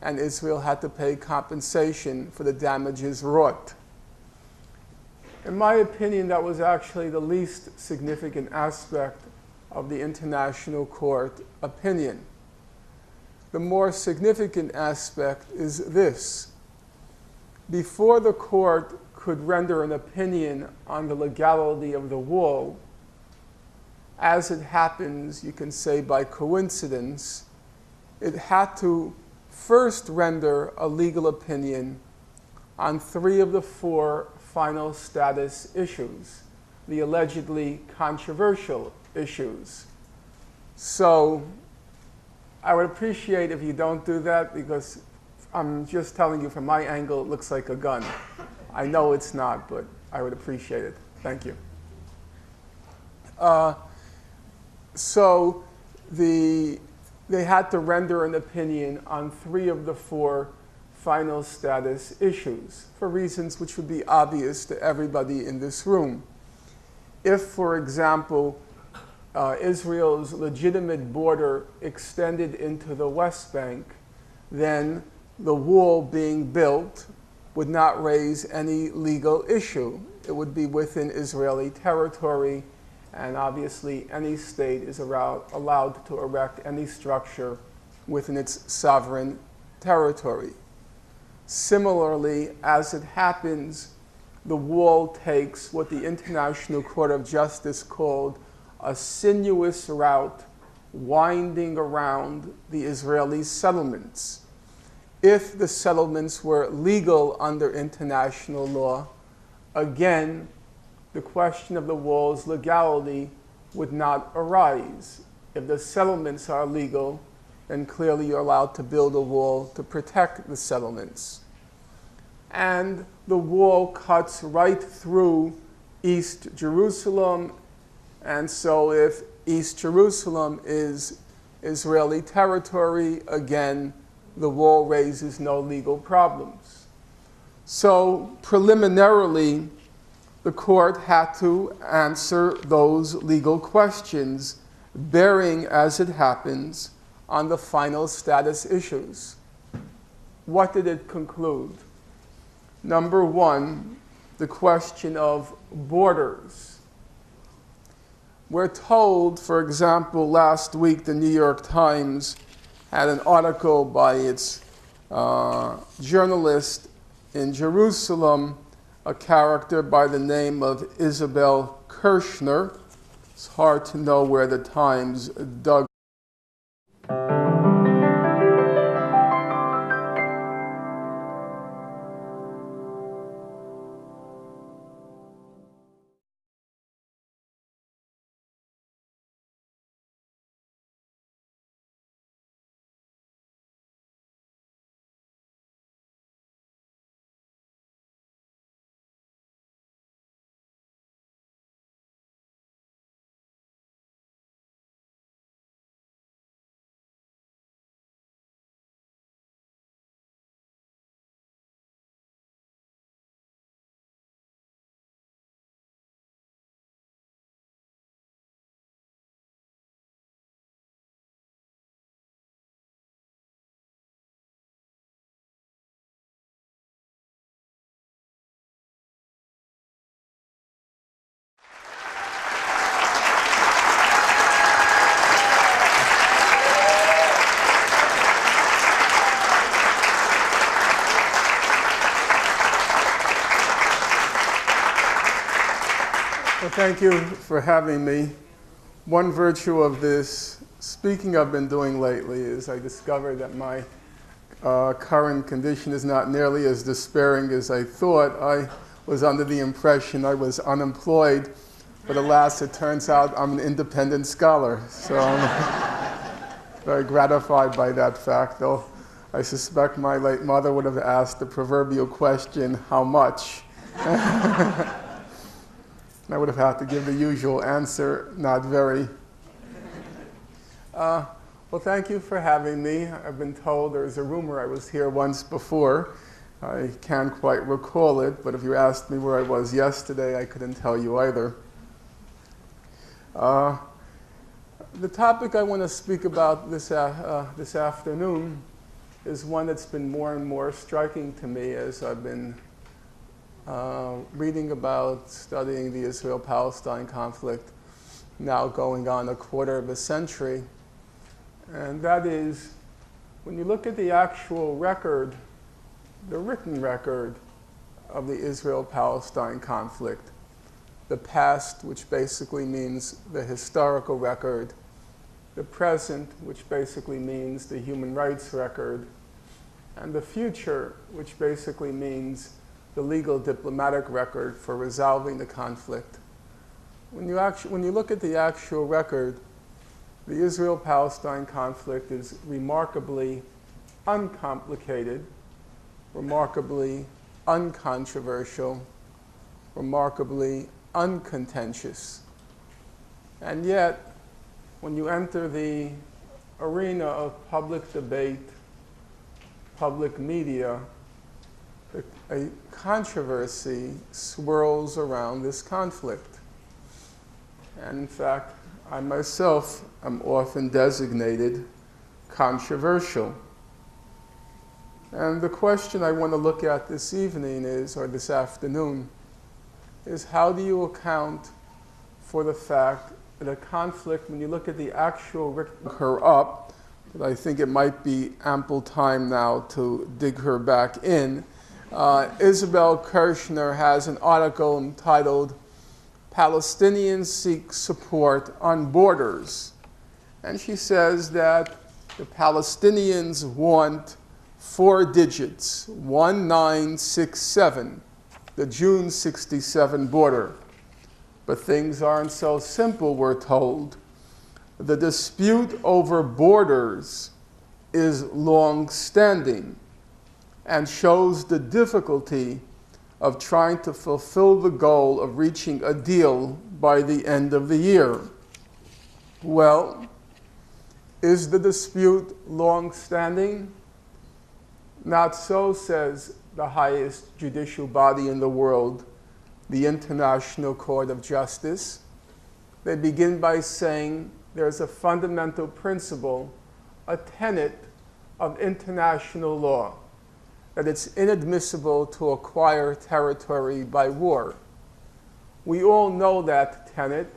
[SPEAKER 1] and Israel had to pay compensation for the damages wrought. In my opinion, that was actually the least significant aspect of the International Court opinion. The more significant aspect is this. Before the court could render an opinion on the legality of the wall, as it happens, you can say by coincidence, it had to first render a legal opinion on 3 of the 4 final status issues, the allegedly controversial issues. So I would appreciate if you don't do that, because I'm just telling you from my angle it looks like a gun. I know it's not, but I would appreciate it. Thank you. So they had to render an opinion on 3 of the 4 final status issues for reasons which would be obvious to everybody in this room. If, for example, Israel's legitimate border extended into the West Bank, then the wall being built would not raise any legal issue. It would be within Israeli territory, and obviously any state is allowed to erect any structure within its sovereign territory. Similarly, as it happens, the wall takes what the International Court of Justice called a sinuous route winding around the Israeli settlements. If the settlements were legal under international law, again, the question of the wall's legality would not arise. If the settlements are legal, then clearly you're allowed to build a wall to protect the settlements. And the wall cuts right through East Jerusalem, and so if East Jerusalem is Israeli territory, again, the wall raises no legal problems. So preliminarily, the court had to answer those legal questions, bearing, as it happens, on the final status issues. What did it conclude? Number 1, the question of borders. We're told, for example, last week the New York Times had an article by its journalist in Jerusalem, a character by the name of Isabel Kirshner. It's hard to know where the Times dug Thank you for having me. One virtue of this speaking I've been doing lately is I discovered that my current condition is not nearly as despairing as I thought. I was under the impression I was unemployed, but alas, it turns out I'm an independent scholar. So I'm very gratified by that fact, though I suspect my late mother would have asked the proverbial question, how much? I would have had to give the usual answer, not very. Well, thank you for having me. I've been told there's a rumor I was here once before. I can't quite recall it, but if you asked me where I was yesterday, I couldn't tell you either. The topic I want to speak about this afternoon is one that's been more and more striking to me as I've been reading about, studying the Israel-Palestine conflict, now going on a quarter of a century. And that is, when you look at the actual record, the written record of the Israel-Palestine conflict, the past, which basically means the historical record, the present, which basically means the human rights record, and the future, which basically means the legal diplomatic record for resolving the conflict. When you look at the actual record, the Israel-Palestine conflict is remarkably uncomplicated, remarkably uncontroversial, remarkably uncontentious. And yet, when you enter the arena of public debate, public media, a controversy swirls around this conflict. And in fact, I myself am often designated controversial. And the question I want to look at this evening is, or this afternoon, is how do you account for the fact that a conflict, when you look at the actual her up, but I think it might be ample time now to dig her back in. Isabel Kirshner has an article entitled Palestinians Seek Support on Borders. And she says that the Palestinians want 4 digits, 1967, the June 67 border. But things aren't so simple, we're told. The dispute over borders is long-standing and shows the difficulty of trying to fulfill the goal of reaching a deal by the end of the year. Well, is the dispute long-standing? Not so, says the highest judicial body in the world, the International Court of Justice. They begin by saying there's a fundamental principle, a tenet of international law, that it's inadmissible to acquire territory by war. We all know that tenet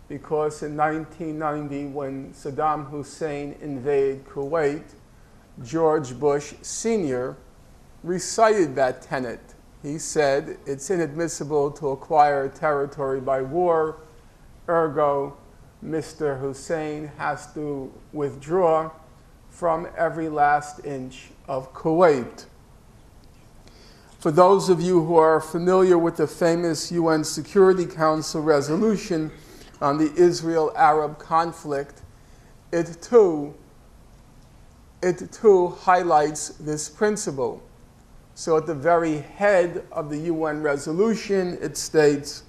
[SPEAKER 1] because in 1990, when Saddam Hussein invaded Kuwait, George Bush Sr. recited that tenet. He said it's inadmissible to acquire territory by war, ergo, Mr. Hussein has to withdraw from every last inch of Kuwait. For those of you who are familiar with the famous UN Security Council resolution on the Israel-Arab conflict, it too highlights this principle. So at the very head of the UN resolution, it states,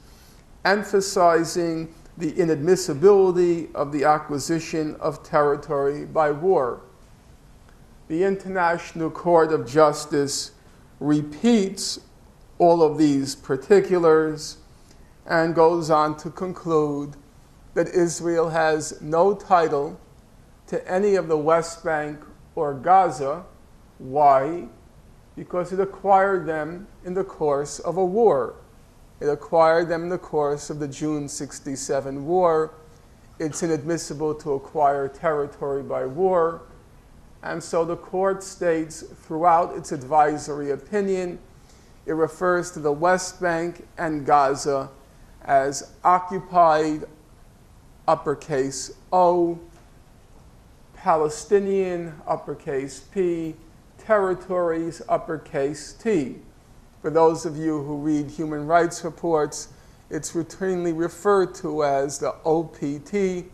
[SPEAKER 1] emphasizing the inadmissibility of the acquisition of territory by war. The International Court of Justice repeats all of these particulars and goes on to conclude that Israel has no title to any of the West Bank or Gaza. Why? Because it acquired them in the course of a war. It acquired them in the course of the June 67 war. It's inadmissible to acquire territory by war. And so the court states throughout its advisory opinion, it refers to the West Bank and Gaza as occupied, uppercase O, Palestinian, uppercase P, territories, uppercase T. For those of you who read human rights reports, it's routinely referred to as the OPT,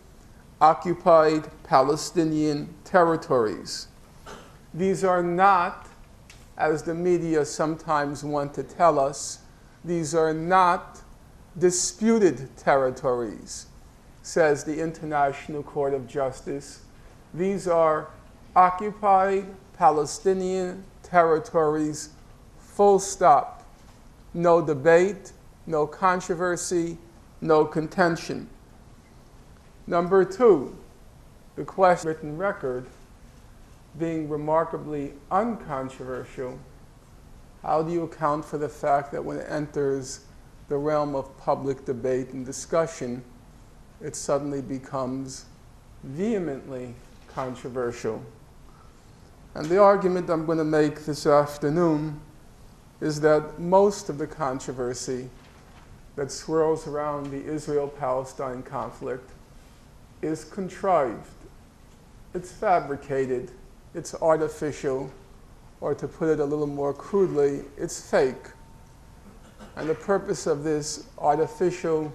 [SPEAKER 1] Occupied Palestinian Territories. These are not, as the media sometimes want to tell us, these are not disputed territories, says the International Court of Justice. These are occupied Palestinian territories, full stop. No debate, no controversy, no contention. Number two, the question written record being remarkably uncontroversial, how do you account for the fact that when it enters the realm of public debate and discussion, it suddenly becomes vehemently controversial? And the argument I'm going to make this afternoon is that most of the controversy that swirls around the Israel-Palestine conflict is contrived. It's fabricated. It's artificial. Or to put it a little more crudely, it's fake. And the purpose of this artificial,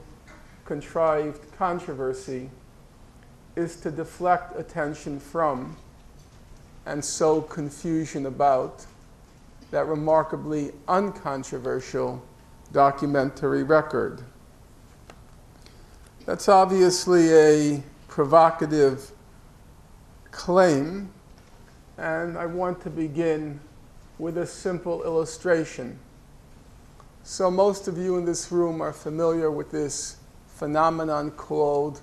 [SPEAKER 1] contrived controversy is to deflect attention from and sow confusion about that remarkably uncontroversial documentary record. That's obviously a provocative claim, and I want to begin with a simple illustration. So most of you in this room are familiar with this phenomenon called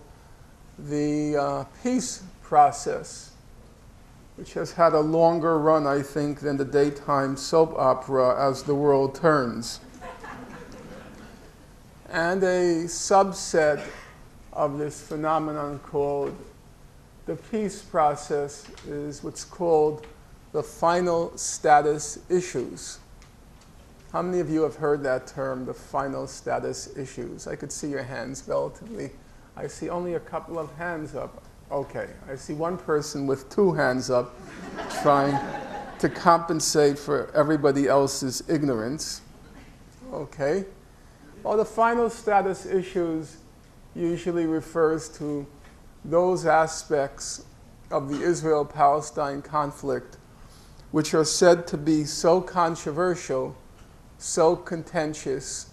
[SPEAKER 1] the peace process, which has had a longer run, I think, than the daytime soap opera As the World Turns. And a subset of this phenomenon called the peace process is what's called the final status issues. How many of you have heard that term, the final status issues? I could see your hands relatively. I see only a couple of hands up. Okay, I see one person with two hands up trying to compensate for everybody else's ignorance. Okay. Well, the final status issues usually refers to those aspects of the Israel-Palestine conflict which are said to be so controversial, so contentious,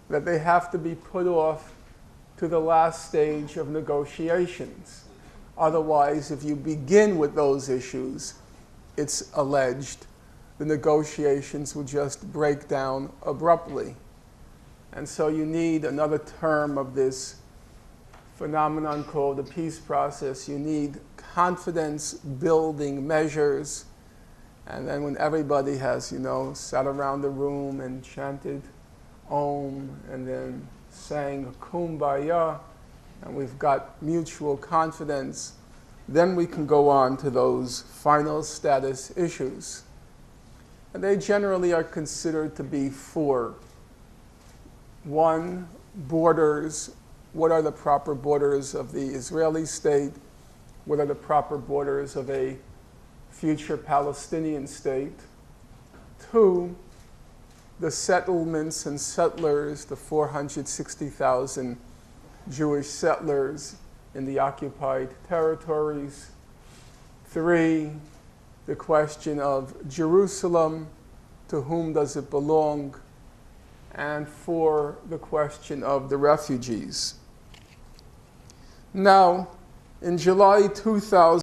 [SPEAKER 1] that they have to be put off to the last stage of negotiations. Otherwise, if you begin with those issues, it's alleged, the negotiations will just break down abruptly. And so you need another term of this phenomenon called the peace process. You need confidence-building measures. And then when everybody has, sat around the room and chanted Om and then sang Kumbaya, and we've got mutual confidence, then we can go on to those final status issues. And they generally are considered to be four. One, borders. What are the proper borders of the Israeli state? What are the proper borders of a future Palestinian state? Two, the settlements and settlers, the 460,000 Jewish settlers in the occupied territories. Three, the question of Jerusalem, to whom does it belong? And four, the question of the refugees. Now, in July 2000,